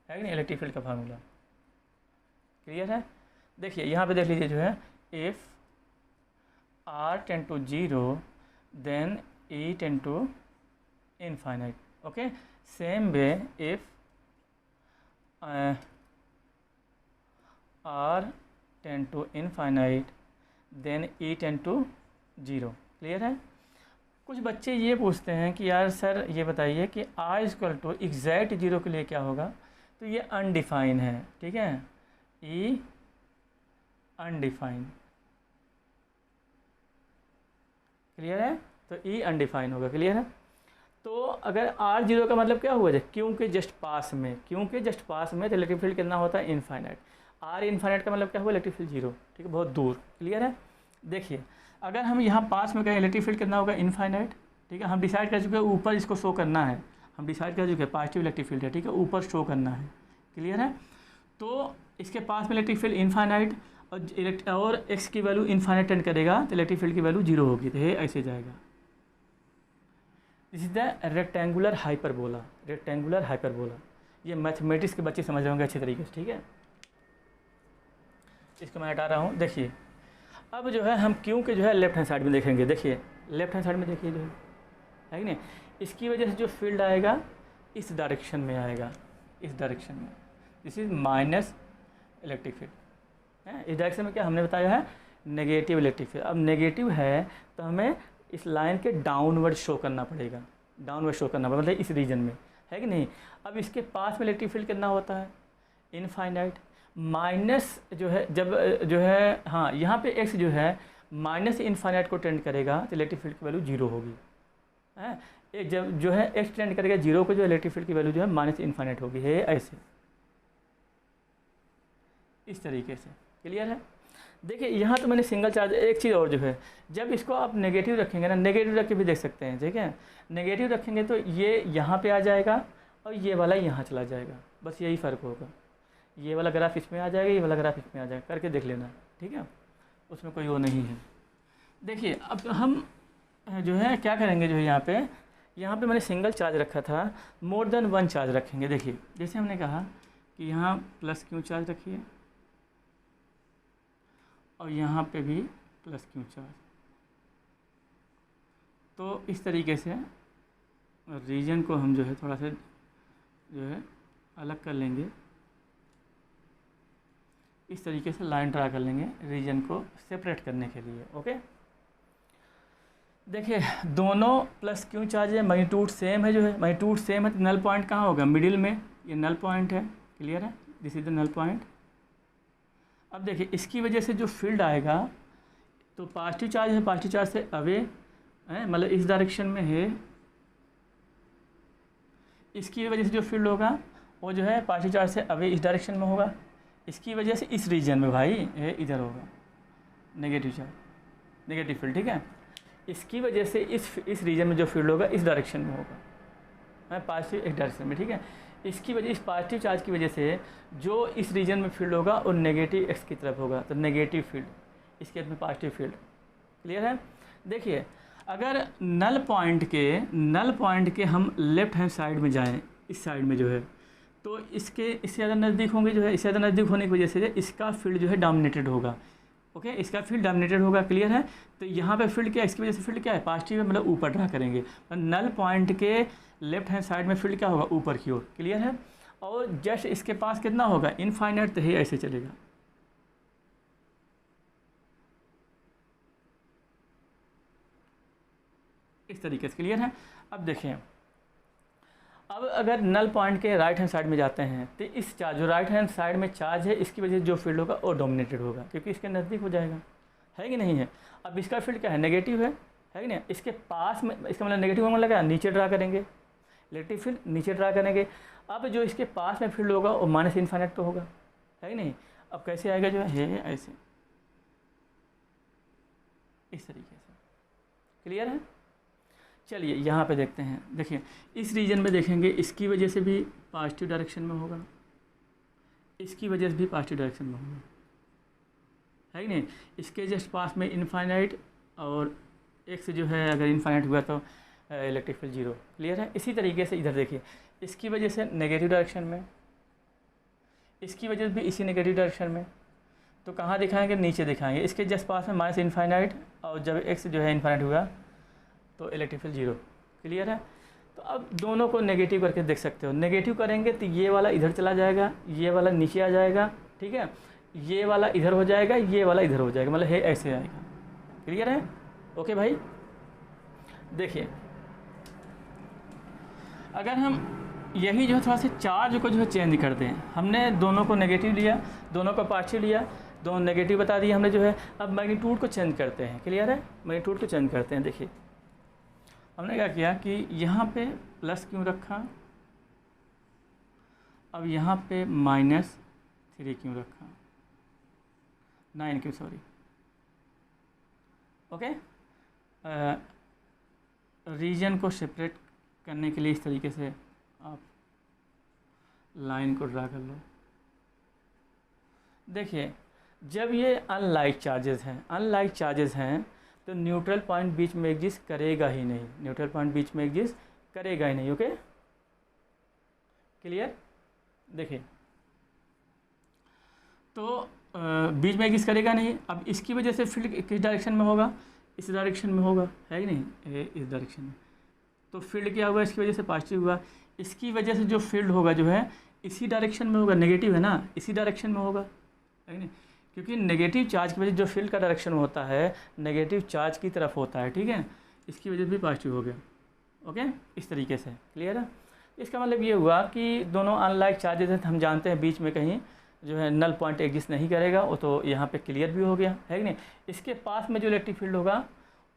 कि नहीं, इलेक्ट्रिक फील्ड का फार्मूला। क्लियर है, देखिए यहाँ पे देख लीजिए जो है, if R tend to 0 then E tend to infinite. Okay, same way if R tend to infinite then E tend to 0। Clear है, कुछ बच्चे ये पूछते हैं कि यार सर ये बताइए कि R इक्वल टू एग्जैक्ट 0 के लिए क्या होगा, तो ये अनडिफाइन है। ठीक है, E अनडिफाइन। क्लियर है, तो E अनडिफाइन होगा। क्लियर है, तो अगर R 0 का मतलब क्या हुआ, क्यों के जस्ट पास में, क्यों के जस्ट पास में तो इलेक्ट्रिक फील्ड कितना होता है, इनफाइनाइट। R इनफाइनाइट का मतलब क्या हुआ, इलेक्ट्रिक फील्ड 0। ठीक है, बहुत दूर। क्लियर है, देखिए अगर हम यहाँ पास में कहें इलेक्ट्रिक फील्ड कितना होगा, इनफाइनाइट। ठीक है, हम डिसाइड कर चुके हैं ऊपर इसको शो करना है, हम डिसाइड कर चुके हैं पॉजिटिव इलेक्ट्रिक फील्ड है। ठीक है, ऊपर शो करना है। क्लियर है, तो इसके पास में इलेक्ट्रिक फील्ड इनफाइनाइट और एक्स की वैल्यू इनफाइनाइट टेंड करेगा तो इलेक्ट्रिक फील्ड की वैल्यू 0 होगी, तो ये ऐसे जाएगा। This is the rectangular hyperbola. Rectangular hyperbola ये मैथमेटिक्स के बच्चे समझ होंगे अच्छे तरीके से। ठीक है, इसको मैं हटा रहा हूँ। देखिए अब जो है हम क्यू के जो है लेफ्ट हैंड साइड में देखेंगे। देखिए लेफ्ट हैंड साइड में देखिए जो है कि नहीं, इसकी वजह से जो फील्ड आएगा इस डायरेक्शन में आएगा, इस डायरेक्शन में। This is minus electric field है। इस डायरेक्शन में क्या हमने बताया है, नेगेटिव इलेक्ट्रिक फील्ड। अब नेगेटिव है तो हमें इस लाइन के डाउनवर्ड शो करना पड़ेगा, डाउनवर्ड शो करना पड़ेगा, मतलब इस रीजन में, है कि नहीं। अब इसके पास में इलेक्ट्रिक फील्ड कितना होता है, इनफाइनाइट। माइनस जो है जब जो है, हाँ यहाँ पे एक्स जो है माइनस इनफाइनाइट को टेंड करेगा तो इलेक्ट्रिक फील्ड की वैल्यू जीरो होगी, है। जब जो है एक्स टेंड करेगा जीरो को, जो इलेक्ट्रिक फील्ड की वैल्यू जो है माइनस इनफाइनाइट होगी, है ऐसे, इस तरीके से। क्लियर है। देखिए यहाँ तो मैंने सिंगल चार्ज, एक चीज़ और जो है, जब इसको आप नेगेटिव रखेंगे ना, नेगेटिव रख के भी देख सकते हैं, ठीक है। नेगेटिव रखेंगे तो ये यहाँ पे आ जाएगा और ये वाला यहाँ चला जाएगा, बस यही फ़र्क होगा। ये वाला ग्राफ इसमें आ जाएगा, ये वाला ग्राफ इसमें आ जाएगा, करके देख लेना, ठीक है, उसमें कोई वो नहीं है। देखिए अब हम जो है क्या करेंगे, जो है यहाँ पे मैंने सिंगल चार्ज रखा था, मोर देन वन चार्ज रखेंगे। देखिए जैसे हमने कहा कि यहाँ प्लस क्यू चार्ज रखिए और यहाँ पे भी प्लस क्यू चार्ज, तो इस तरीके से रीजन को हम जो है थोड़ा सा जो है अलग कर लेंगे, इस तरीके से लाइन ड्रा कर लेंगे रीजन को सेपरेट करने के लिए। ओके, देखिए दोनों प्लस क्यू चार्ज है, मैग्नीट्यूड सेम है, जो है मैग्नीट्यूड सेम है तो नल पॉइंट कहाँ होगा, मिडिल में, ये नल पॉइंट है। क्लियर है, this is the null point. अब देखिए इसकी वजह से जो फील्ड आएगा, तो पॉजिटिव चार्ज है, पॉजिटिव चार्ज से अवे है, मतलब इस डायरेक्शन में है, इसकी वजह से जो फील्ड होगा वो जो है पॉजिटिव चार्ज से अवे इस डायरेक्शन में होगा, इसकी वजह से इस रीजन में भाई ये इधर होगा नेगेटिव चार्ज, नेगेटिव फील्ड, ठीक है। इसकी वजह से इस रीजन में जो फील्ड होगा इस डायरेक्शन में होगा, पॉजिटिव एक डायरेक्शन में, ठीक है। इसकी वजह, इस पॉजिटिव चार्ज की वजह से जो इस रीजन में फील्ड होगा वो नेगेटिव एक्स की तरफ होगा, तो नेगेटिव फील्ड, इसके में पॉजिटिव फील्ड। क्लियर है। देखिए अगर नल पॉइंट के हम लेफ्ट हैंड साइड में जाएं, इस साइड में जो है, तो इससे ज़्यादा नज़दीक होंगे, जो है इससे ज़्यादा नज़दीक होने की वजह से इसका फील्ड जो है डोमिनेटेड होगा। ओके, इसका फील्ड डोमिनेटेड होगा। क्लियर है। तो यहाँ पे फील्ड क्या है, इसकी वजह से फील्ड क्या है, पॉजिटिव है, मतलब ऊपर ड्रा करेंगे। नल पॉइंट के लेफ्ट हैंड साइड में फील्ड क्या होगा, ऊपर की ओर। क्लियर है। और जस्ट इसके पास कितना होगा, इनफाइनाइट, तो है ऐसे चलेगा। इस तरीके से। क्लियर है। अब देखें, अब अगर नल पॉइंट के राइट हैंड साइड में जाते हैं तो इस चार्ज, जो राइट हैंड साइड में चार्ज है, इसकी वजह से जो फील्ड होगा वो डोमिनेटेड होगा, क्योंकि इसके नज़दीक हो जाएगा, है कि नहीं है। अब इसका फील्ड क्या है, नेगेटिव है कि नहीं। इसके पास में, इसका मतलब नेगेटिव होने लगा, नीचे ड्रा करेंगे, इलेक्ट्रिक फील्ड नीचे ड्रा करेंगे। अब जो इसके पास में फील्ड होगा वो माइनस इनफाइनाइट तो होगा, है कि नहीं। अब कैसे आएगा, जो है ऐसे, इस तरीके से। क्लियर है। चलिए यहाँ पे देखते हैं। देखिए इस रीजन में देखेंगे, इसकी वजह से भी पॉजिटिव डायरेक्शन में होगा, इसकी वजह से भी पॉजिटिव डायरेक्शन में होगा, है कि नहीं। इसके जस्ट पास में इनफाइनाइट, और एक्स जो है अगर इनफाइनाइट हुआ तो इलेक्ट्रिक फील्ड जीरो। क्लियर है। इसी तरीके से इधर देखिए, इसकी वजह से नेगेटिव डायरेक्शन में, इसकी वजह से भी इसी नेगेटिव डायरेक्शन में, तो कहाँ दिखाएंगे, नीचे दिखाएंगे। इसके जस्ट पास में माइनस इनफाइनाइट, और जब एक्स जो है इनफाइनाइट हुआ तो इलेक्ट्रिक फील्ड जीरो। क्लियर है। तो अब दोनों को नेगेटिव करके देख सकते हो। नेगेटिव करेंगे तो ये वाला इधर चला जाएगा, ये वाला नीचे आ जाएगा, ठीक है। ये वाला इधर हो जाएगा, ये वाला इधर हो जाएगा, मतलब है ऐसे आएगा। क्लियर है। ओके भाई। देखिए अगर हम यही जो है थोड़ा सा चार्ज को जो है चेंज कर दें, हमने दोनों को नेगेटिव लिया, दोनों को पॉजिटिव लिया, दोनों नेगेटिव बता दिया हमने, जो है अब मैग्नीट्यूड को चेंज करते हैं। क्लियर है। मैग्नीट्यूड को चेंज करते हैं। देखिए हमने क्या किया कि यहाँ पे प्लस क्यों रखा, अब यहाँ पे -3 क्यों रखा, 9 क्यों, सॉरी। ओके, रीजन को सेपरेट करने के लिए इस तरीके से आप लाइन को ड्रा कर लो। देखिए जब ये अनलाइक चार्जेस हैं तो न्यूट्रल पॉइंट बीच में एग्जिस्ट करेगा ही नहीं, न्यूट्रल पॉइंट बीच में एग्जिस्ट करेगा ही नहीं। Okay, clear. देखिए तो बीच में एग्जिस्ट करेगा नहीं। अब इसकी वजह से फील्ड किस डायरेक्शन में होगा, इस डायरेक्शन में होगा, है कि नहीं, इस डायरेक्शन में। तो फील्ड क्या हुआ, इसकी वजह से पॉजिटिव हुआ। इसकी वजह से जो फील्ड होगा जो है इसी डायरेक्शन में होगा, नेगेटिव है ना, इसी डायरेक्शन में होगा, है कि नहीं, क्योंकि नेगेटिव चार्ज की वजह जो फील्ड का डायरेक्शन होता है नेगेटिव चार्ज की तरफ होता है, ठीक है। इसकी वजह से भी पॉजिटिव हो गया। ओके, इस तरीके से क्लियर है। इसका मतलब ये हुआ कि दोनों अनलाइक चार्जेस हैं, हम जानते हैं बीच में कहीं जो है नल पॉइंट एग्जिस्ट नहीं करेगा, वो तो यहाँ पे क्लियर भी हो गया, है कि नहीं। इसके पास में जो इलेक्ट्रिक फील्ड होगा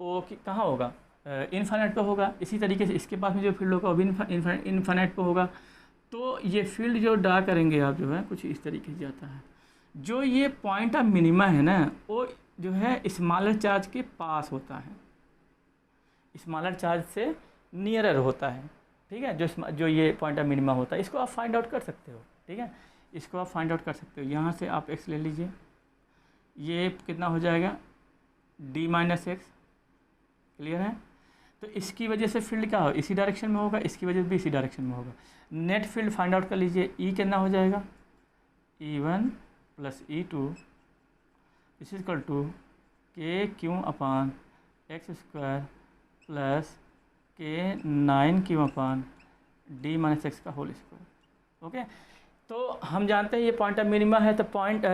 वो कहाँ होगा, इनफाइनाइट पे होगा। इसी तरीके से इसके पास में जो फील्ड होगा वो भी इनफाइनाइट पे होगा। तो ये फील्ड जो ड्रा करेंगे आप जो है कुछ इस तरीके से जाता है। जो ये पॉइंट ऑफ मिनिमा है ना वो जो है स्मॉलर चार्ज के पास होता है, स्मॉलर चार्ज से नियरर होता है, ठीक है। जो ये पॉइंट ऑफ मिनिमा होता है इसको आप फाइंड आउट कर सकते हो, ठीक है, इसको आप फाइंड आउट कर सकते हो। यहाँ से आप x ले लीजिए, ये कितना हो जाएगा d माइनस एक्स, क्लियर है। तो इसकी वजह से फील्ड क्या हो, इसी डायरेक्शन में होगा, इसकी वजह से भी इसी डायरेक्शन में होगा। नेट फील्ड फाइंड आउट कर लीजिए, E कितना हो जाएगा E1 plus E2 is equal to K Q upon x square plus K 9 Q upon D minus X का होल स्क्वायर। ओके, तो हम जानते हैं ये पॉइंट ऑफ मिनिमा है। तो पॉइंट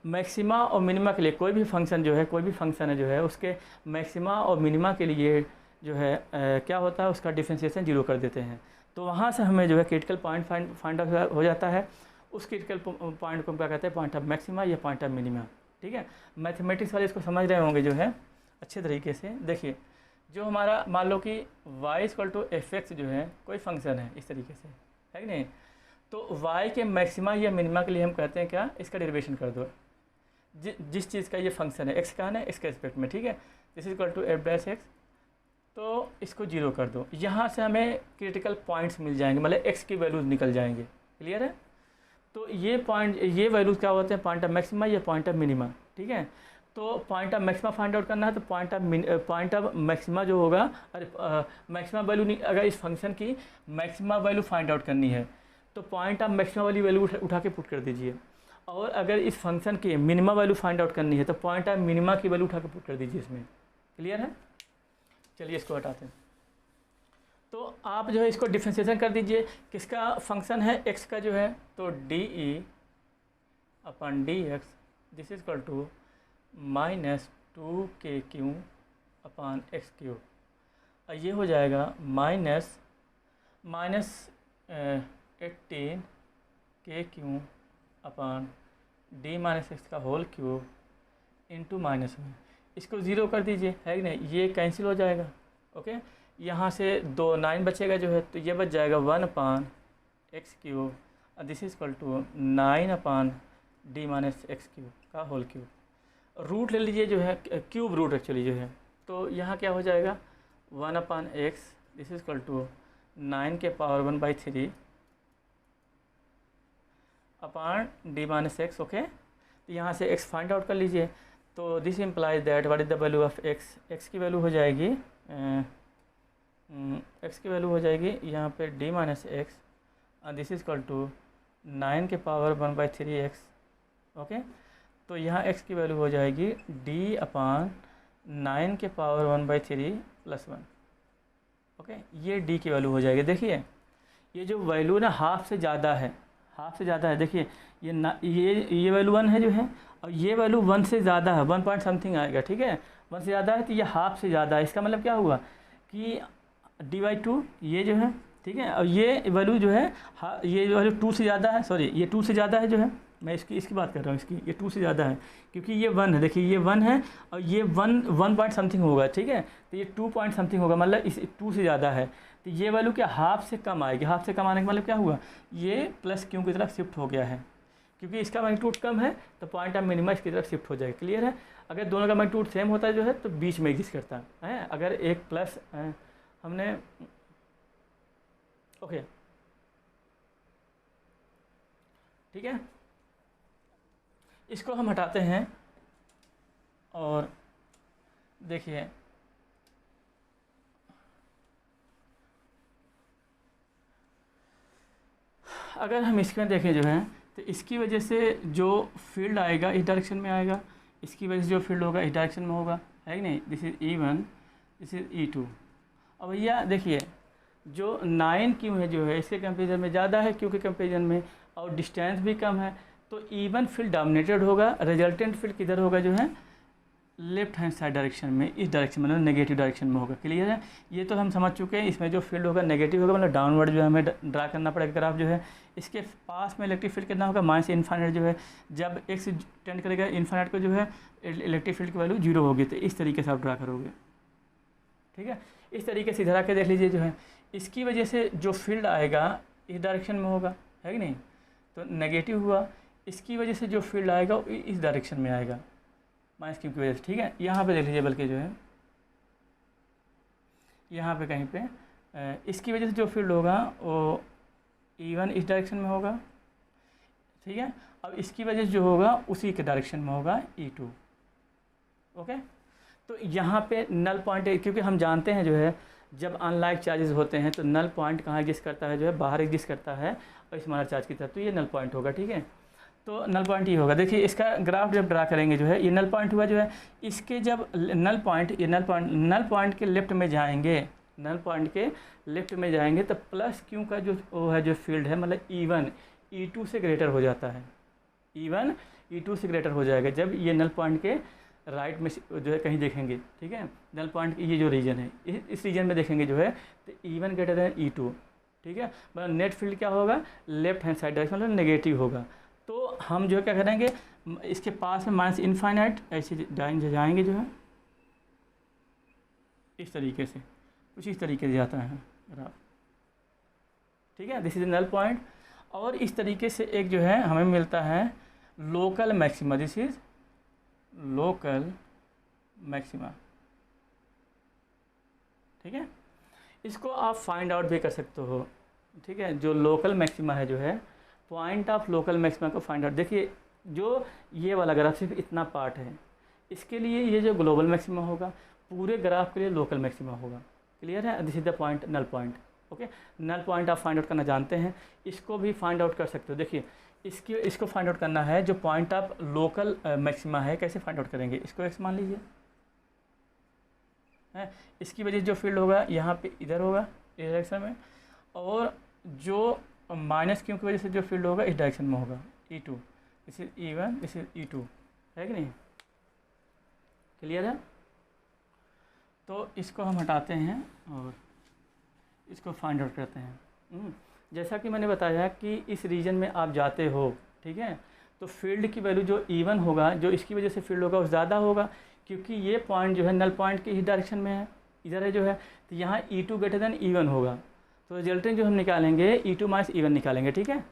मैक्सिमा और मिनिमा के लिए कोई भी फंक्शन जो है, कोई भी फंक्शन है जो है उसके मैक्सिमा और मिनिमा के लिए जो है क्या होता है, उसका डिफरेंशिएशन जीरो कर देते हैं। तो वहाँ से हमें जो है क्रिटिकल पॉइंट फाइंड आउट हो जाता है। उस क्रिटिकल पॉइंट को क्या कहते हैं, पॉइंट ऑफ मैक्सिमा या पॉइंट ऑफ मिनिमा, ठीक है। मैथमेटिक्स वाले इसको समझ रहे होंगे जो है अच्छे तरीके से। देखिए जो हमारा मान लो कि y equal to F X जो है कोई फंक्शन है इस तरीके से, है कि नहीं। तो y के मैक्सिमा या मिनिमा के लिए हम कहते हैं क्या, इसका डेरिवेशन कर दो। जिस चीज़ का ये फंक्शन है x का है ना, इसके रिस्पेक्ट में, ठीक है। This is equal to F dash X, तो इसको जीरो कर दो। यहाँ से हमें क्रिटिकल पॉइंट्स मिल जाएंगे, मतलब x की वैल्यूज निकल जाएंगे, क्लियर है। तो ये वैल्यूज क्या होते हैं, पॉइंट ऑफ मैक्सिमा या पॉइंट ऑफ मिनिमा, ठीक है। तो point of maxima find out करना है तो पॉइंट ऑफ मैक्सिमा जो होगा, अरे मैक्सिमा वैल्यू नहीं, अगर इस फंक्शन की मैक्सिमा वैल्यू फाइंड आउट करनी है तो पॉइंट ऑफ मैक्सिमा वाली वैल्यू उठा के पुट कर दीजिए। और अगर इस फंक्शन की मिनिमा वैल्यू फाइंड आउट करनी है तो पॉइंट ऑफ मिनिमा की वैल्यू उठा के पुट कर दीजिए इसमें, क्लियर है। चलिए इसको हटाते हैं। तो आप जो है इसको डिफरेंशिएशन कर दीजिए, किसका फंक्शन है x का जो है, तो D E upon D X this is equal to minus 2kq upon x cube. ये हो जाएगा minus 18kq upon D minus X का होल क्यूब इंटू माइनस में। इसको ज़ीरो कर दीजिए, है कि नहीं, ये कैंसिल हो जाएगा। ओके, यहाँ से 2 9 बचेगा जो है, तो ये बच जाएगा 1 upon x cube, this is equal to 9 upon D minus X cube का होल क्यूब। रूट ले लीजिए जो है, क्यूब रूट एक्चुअली जो है, तो यहाँ क्या हो जाएगा 1 upon X this is equal to 9 के power 1/3 upon D minus X. Okay, तो यहाँ से x फाइंड आउट कर लीजिए। तो this implies that what is the value of x की वैल्यू हो जाएगी यहाँ पे d minus X, this is equal to 9 के पावर 1/3 x। ओके, तो यहाँ x की वैल्यू हो जाएगी d अपान 9 के पावर 1/3 प्लस 1। ओके, ये d की वैल्यू हो जाएगी। देखिए ये जो वैल्यू ना हाफ से ज़्यादा है, देखिए ये वैल्यू 1 है जो है, और ये वैल्यू 1 से ज़्यादा है, 1 पॉइंट समथिंग आएगा, ठीक है। 1 से ज़्यादा है तो ये हाफ से ज़्यादा है। इसका मतलब क्या हुआ कि d/2 ये जो है, ठीक है, और ये वैल्यू जो है ये वैल्यू 2 से ज़्यादा है, सॉरी ये 2 से ज़्यादा है जो है, मैं इसकी बात कर रहा हूँ, ये 2 से ज़्यादा है क्योंकि ये 1 है। देखिए ये 1 है और ये 1 पॉइंट समथिंग होगा, ठीक है, तो ये 2 पॉइंट समथिंग होगा, मतलब इस 2 से ज़्यादा है। तो ये वैल्यू क्या हाफ से कम आएगी। हाफ से कम आने का मतलब क्या हुआ, ये प्लस क्यू की तरफ शिफ्ट हो गया है, क्योंकि इसका मैग्नीट्यूड कम है तो पॉइंट ऑफ मिनिमा इसकी तरफ शिफ्ट हो जाएगा, क्लियर है। अगर दोनों का मैग्नीट्यूड सेम होता है जो है तो बीच में एग्जिस्ट करता है। अगर एक प्लस हमने ओके, ठीक है, इसको हम हटाते हैं और देखिए अगर हम इसमें देखें जो है, तो तो इसकी वजह से जो फील्ड आएगा इस डायरेक्शन में आएगा, इसकी वजह से जो फील्ड होगा इस डायरेक्शन में होगा, है कि नहीं। This is E1, this is E2। अब भैया देखिए जो 9Q है जो है इसके कंपेरिजन में ज़्यादा है, क्योंकि कंपेरिजन में और डिस्टेंस भी कम है, तो E1 फील्ड डोमिनेटेड होगा, रिजल्टेंट फील्ड किधर होगा जो है लेफ्ट हैंड साइड डायरेक्शन में, इस डायरेक्शन में मतलब नेगेटिव डायरेक्शन में होगा। क्लियर है, ये तो हम समझ चुके हैं। इसमें जो फील्ड होगा नेगेटिव होगा, मतलब डाउनवर्ड जो है हमें ड्रा करना पड़ेगा ग्राफ जो है। इसके पास में इलेक्ट्रिक फील्ड कितना होगा, माइनस इन्फाइनाइट जो है, जब x टेंड करेगा इन्फाइनाइट को जो है इलेक्ट्रिक फील्ड की वैल्यू 0 होगी, तो इस तरीके से आप ड्रा करोगे। ठीक है, इस तरीके से इधर आके देख लीजिए जो है इसकी वजह से जो फील्ड आएगा इस डायरेक्शन में होगा, है कि नहीं, तो नेगेटिव हुआ। इसकी वजह से जो फील्ड आएगा वो इस डायरेक्शन में आएगा, माइनस क्यू की वजह से। ठीक है, यहाँ पे देख लीजिए, बल्कि जो है यहाँ पे कहीं पे इसकी वजह से जो फील्ड होगा वो E1 इस डायरेक्शन में होगा। ठीक है, अब इसकी वजह से जो होगा उसी के डायरेक्शन में होगा E2। ओके, तो यहाँ पे नल पॉइंट है, क्योंकि हम जानते हैं जो है जब अनलाइक चार्जेस होते हैं तो नल पॉइंट कहाँ एग्जिस्ट करता है, जो है बाहर एग्जिस्ट करता है और स्मॉलर चार्ज की तरफ, तो ये नल पॉइंट होगा। ठीक है, तो नल पॉइंट ये होगा। देखिए इसका ग्राफ जब ड्रा करेंगे जो है ये नल पॉइंट हुआ जो है, इसके जब नल पॉइंट के लेफ्ट में जाएंगे, नल पॉइंट के लेफ्ट में जाएंगे तो प्लस क्यू का जो वो है जो फील्ड है, मतलब E1 E2 से ग्रेटर हो जाता है, E1 E2 से ग्रेटर हो जाएगा जब ये नल पॉइंट के राइट में जो है कहीं देखेंगे। ठीक है, नल पॉइंट की ये जो रीजन है इस रीजन में देखेंगे जो है तो E1 ग्रेटर देन E2। ठीक है, मतलब नेट फील्ड क्या होगा, लेफ्ट हैंड साइड डायरेक्शन मतलब नेगेटिव होगा। तो हम जो है क्या करेंगे, इसके पास में माइनस इनफाइनाइट ऐसे जाएंगे जो है इस तरीके से, कुछ इस तरीके से जाता है ग्राफ। ठीक है, दिस इज नल पॉइंट। और इस तरीके से एक जो है हमें मिलता है local maxima, this is local maxima. ठीक है, इसको आप फाइंड आउट भी कर सकते हो। ठीक है, जो लोकल मैक्सिमा है जो है, पॉइंट ऑफ लोकल मैक्सिमा को फाइंड आउट। देखिए जो ये वाला ग्राफ सिर्फ इतना पार्ट है, इसके लिए ये जो ग्लोबल मैक्सिमा होगा, पूरे ग्राफ के लिए लोकल मैक्सिमा होगा। क्लियर है, this is the point, null point. Okay, null point आप फाइंड आउट करना जानते हैं, इसको भी फाइंड आउट कर सकते हो। देखिए इसको फाइंड आउट करना है, जो पॉइंट ऑफ लोकल मैक्सिमा है, कैसे फाइंड आउट करेंगे, इसको x मान लीजिए है, इसकी वजह से जो फील्ड होगा यहाँ पे इधर होगा इस डायरेक्शन में, और जो माइनस क्यू की वजह से जो फील्ड होगा इस डायरेक्शन में होगा, E2, this is E1, this is E2, है कि नहीं। क्लियर है, तो इसको हम हटाते हैं और इसको फाइंड आउट करते हैं। जैसा कि मैंने बताया कि इस रीजन में आप जाते हो, ठीक है, तो फील्ड की वैल्यू जो E1 होगा, जो इसकी वजह से फील्ड होगा वो ज़्यादा होगा, क्योंकि ये पॉइंट जो है नल पॉइंट के इस डायरेक्शन में है, इधर है जो है, तो यहाँ E2 ग्रेटर देन E1 होगा, तो रिजल्टेंट जो हम निकालेंगे E2 माइनस E1 निकालेंगे। ठीक है,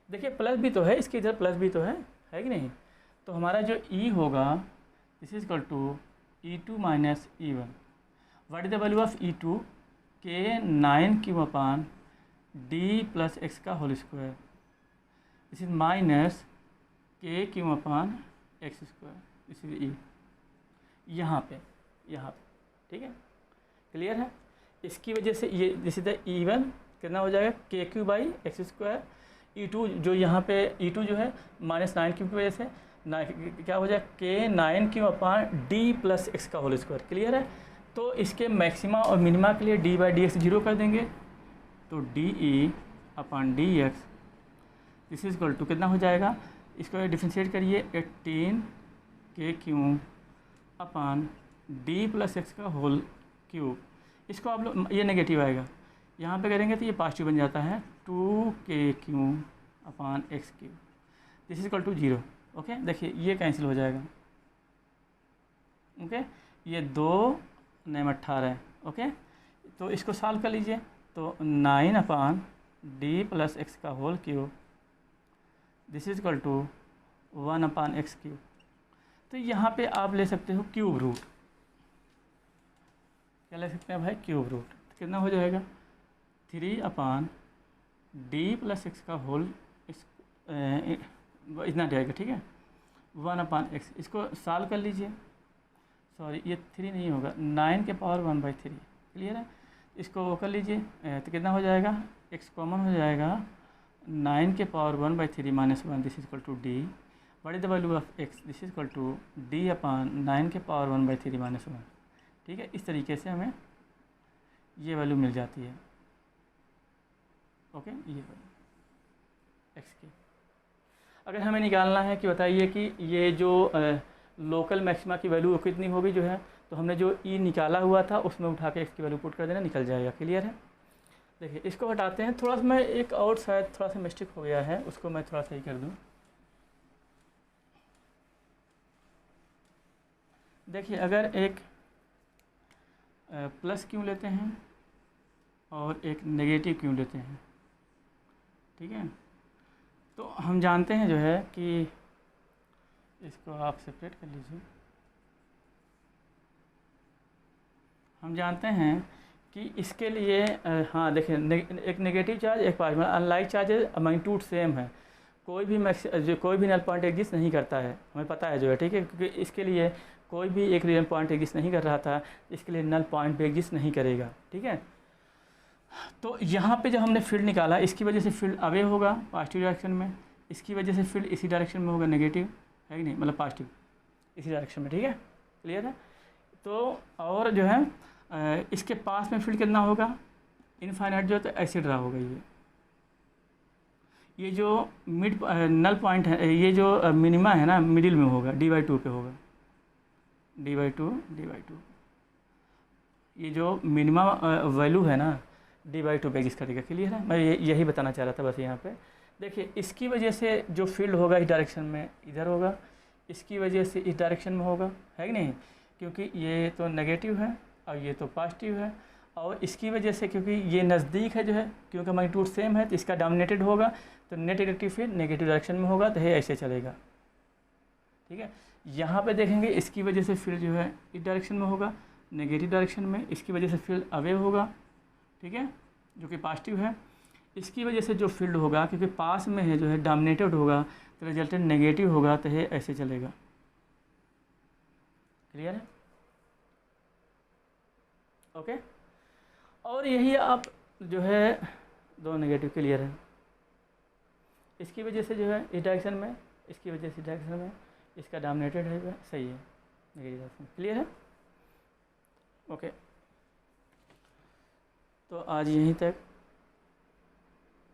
देखिए प्लस भी तो है, इसके इधर प्लस भी तो है कि नहीं, तो हमारा जो E होगा this is equal to E2 minus E1। What is the value of E2, के 9Q upon D plus x का whole square, this is minus KQ upon x square, this is E यहाँ पे। ठीक है, क्लियर है। इसकी वजह से ये दिस इज द E1 कितना हो जाएगा, KQ by x square, E2 जो यहाँ पे E2 जो है माइनस 9Q की वजह से क्या हो जाएगा, K9Q अपान D प्लस एक्स का होल स्क्वायर। क्लियर है, तो इसके मैक्सिमा और मिनिमा के लिए D बाई डी एक्स 0 कर देंगे, तो DE अपान DX this is equal to कितना हो जाएगा, इसको डिफ्रेंशिएट करिए 18 KQ upon D plus x का होल क्यूब। इसको आप लोग, ये नेगेटिव आएगा, यहाँ पे करेंगे तो ये पॉजिटिव बन जाता है, 2KQ upon x cube, this is equal to 0। Okay, देखिए ये कैंसिल हो जाएगा। ओके, ये 2 9 18। ओके, तो इसको सॉल्व कर लीजिए, तो 9 अपान D प्लस एक्स का whole cube this is equal to 1 upon x cube. तो यहाँ पे आप ले सकते हो क्यूब रूट, क्या ले सकते हैं भाई, क्यूब रूट। तो कितना हो जाएगा, 3 अपान D प्लस एक्स का होल इतना जाएगा। ठीक है, 1 अपान एक्स, इसको सॉल्व कर लीजिए, सॉरी ये 3 नहीं होगा, 9 के पावर 1/3। क्लियर है, इसको वो कर लीजिए, तो कितना हो जाएगा, x कॉमन हो जाएगा, 9 के power 1/3 minus 1 this is equal to D, what is the value of x, this is equal to D upon 9 के पावर 1/3 माइनस 1। ठीक है, इस तरीके से हमें ये वैल्यू मिल जाती है। ओके, ये वैल्यू एक्स की। अगर हमें निकालना है कि बताइए कि ये जो लोकल मैक्सिमा की वैल्यू कितनी होगी जो है, तो हमने जो ई निकाला हुआ था उसमें उठा के एक्स की वैल्यू पुट कर देना, निकल जाएगा। क्लियर है? देखिए इसको हटाते हैं, थोड़ा सा मैं एक और शायद थोड़ा सा मिस्टेक हो गया है, उसको मैं थोड़ा सही कर दूं। देखिए अगर एक प्लस क्यों लेते हैं और एक नेगेटिव क्यों लेते हैं, ठीक है, तो हम जानते हैं जो है कि इसको आप सेपरेट कर लीजिए। हम जानते हैं कि इसके लिए हाँ देखिए एक नेगेटिव चार्ज एक positive, unlike charges magnitude same है, कोई भी नल पॉइंट एग्जिस्ट नहीं करता है, हमें पता है जो है, ठीक है, क्योंकि इसके लिए कोई भी एक रियल पॉइंट एग्जिस्ट नहीं कर रहा था, इसके लिए नल पॉइंट भी एग्जिस्ट नहीं करेगा। ठीक है, तो यहाँ पे जब हमने फील्ड निकाला, इसकी वजह से फील्ड अवे होगा पॉजिटिव डायरेक्शन में, इसकी वजह से फील्ड इसी डायरेक्शन में होगा नेगेटिव, है कि नहीं, मतलब पॉजिटिव इसी डायरेक्शन में। ठीक है, क्लियर है? तो और जो है इसके पास में फील्ड कितना होगा, इनफाइनाइट जो है, तो ऐसे ड्रा होगा। ये जो मिड नल पॉइंट है, ये जो मिनिमा है ना, मिडिल में होगा, d/2 पे होगा, d/2। ये जो मिनिमा वैल्यू है ना, d/2 पे एग्जिस्ट करेगा। क्लियर है? मैं यही बताना चाह रहा था बस। यहाँ पे देखिए इसकी वजह से जो फील्ड होगा इस डायरेक्शन में इधर होगा, इसकी वजह से इस डायरेक्शन में होगा, है कि नहीं, क्योंकि ये तो नेगेटिव है और ये तो पॉजिटिव है, और इसकी वजह से क्योंकि ये नज़दीक है जो है, क्योंकि मैग्नीट्यूड सेम है, तो इसका डोमिनेटेड होगा, तो net electric field negative direction में होगा, तो ये ऐसे चलेगा। ठीक है, यहाँ पे देखेंगे इसकी वजह से फील्ड जो है इस डायरेक्शन में होगा, नेगेटिव डायरेक्शन में, इसकी वजह से फील्ड अवे होगा, ठीक है, जो कि पॉजिटिव है। इसकी वजह से जो फील्ड होगा, क्योंकि पास में है जो है, डोमिनेटेड होगा, तो रिजल्टेंट नेगेटिव होगा, तो ये ऐसे चलेगा। क्लियर है? ओके, और यही आप जो है दो नेगेटिव। क्लियर है? इसकी वजह से जो है इस डायरेक्शन में, इसकी वजह से इस डायरेक्शन में, इसका डोमिनेटेड है, सही है, नेगेटिव डायरेक्शन। क्लियर है? ओके, तो आज यहीं तक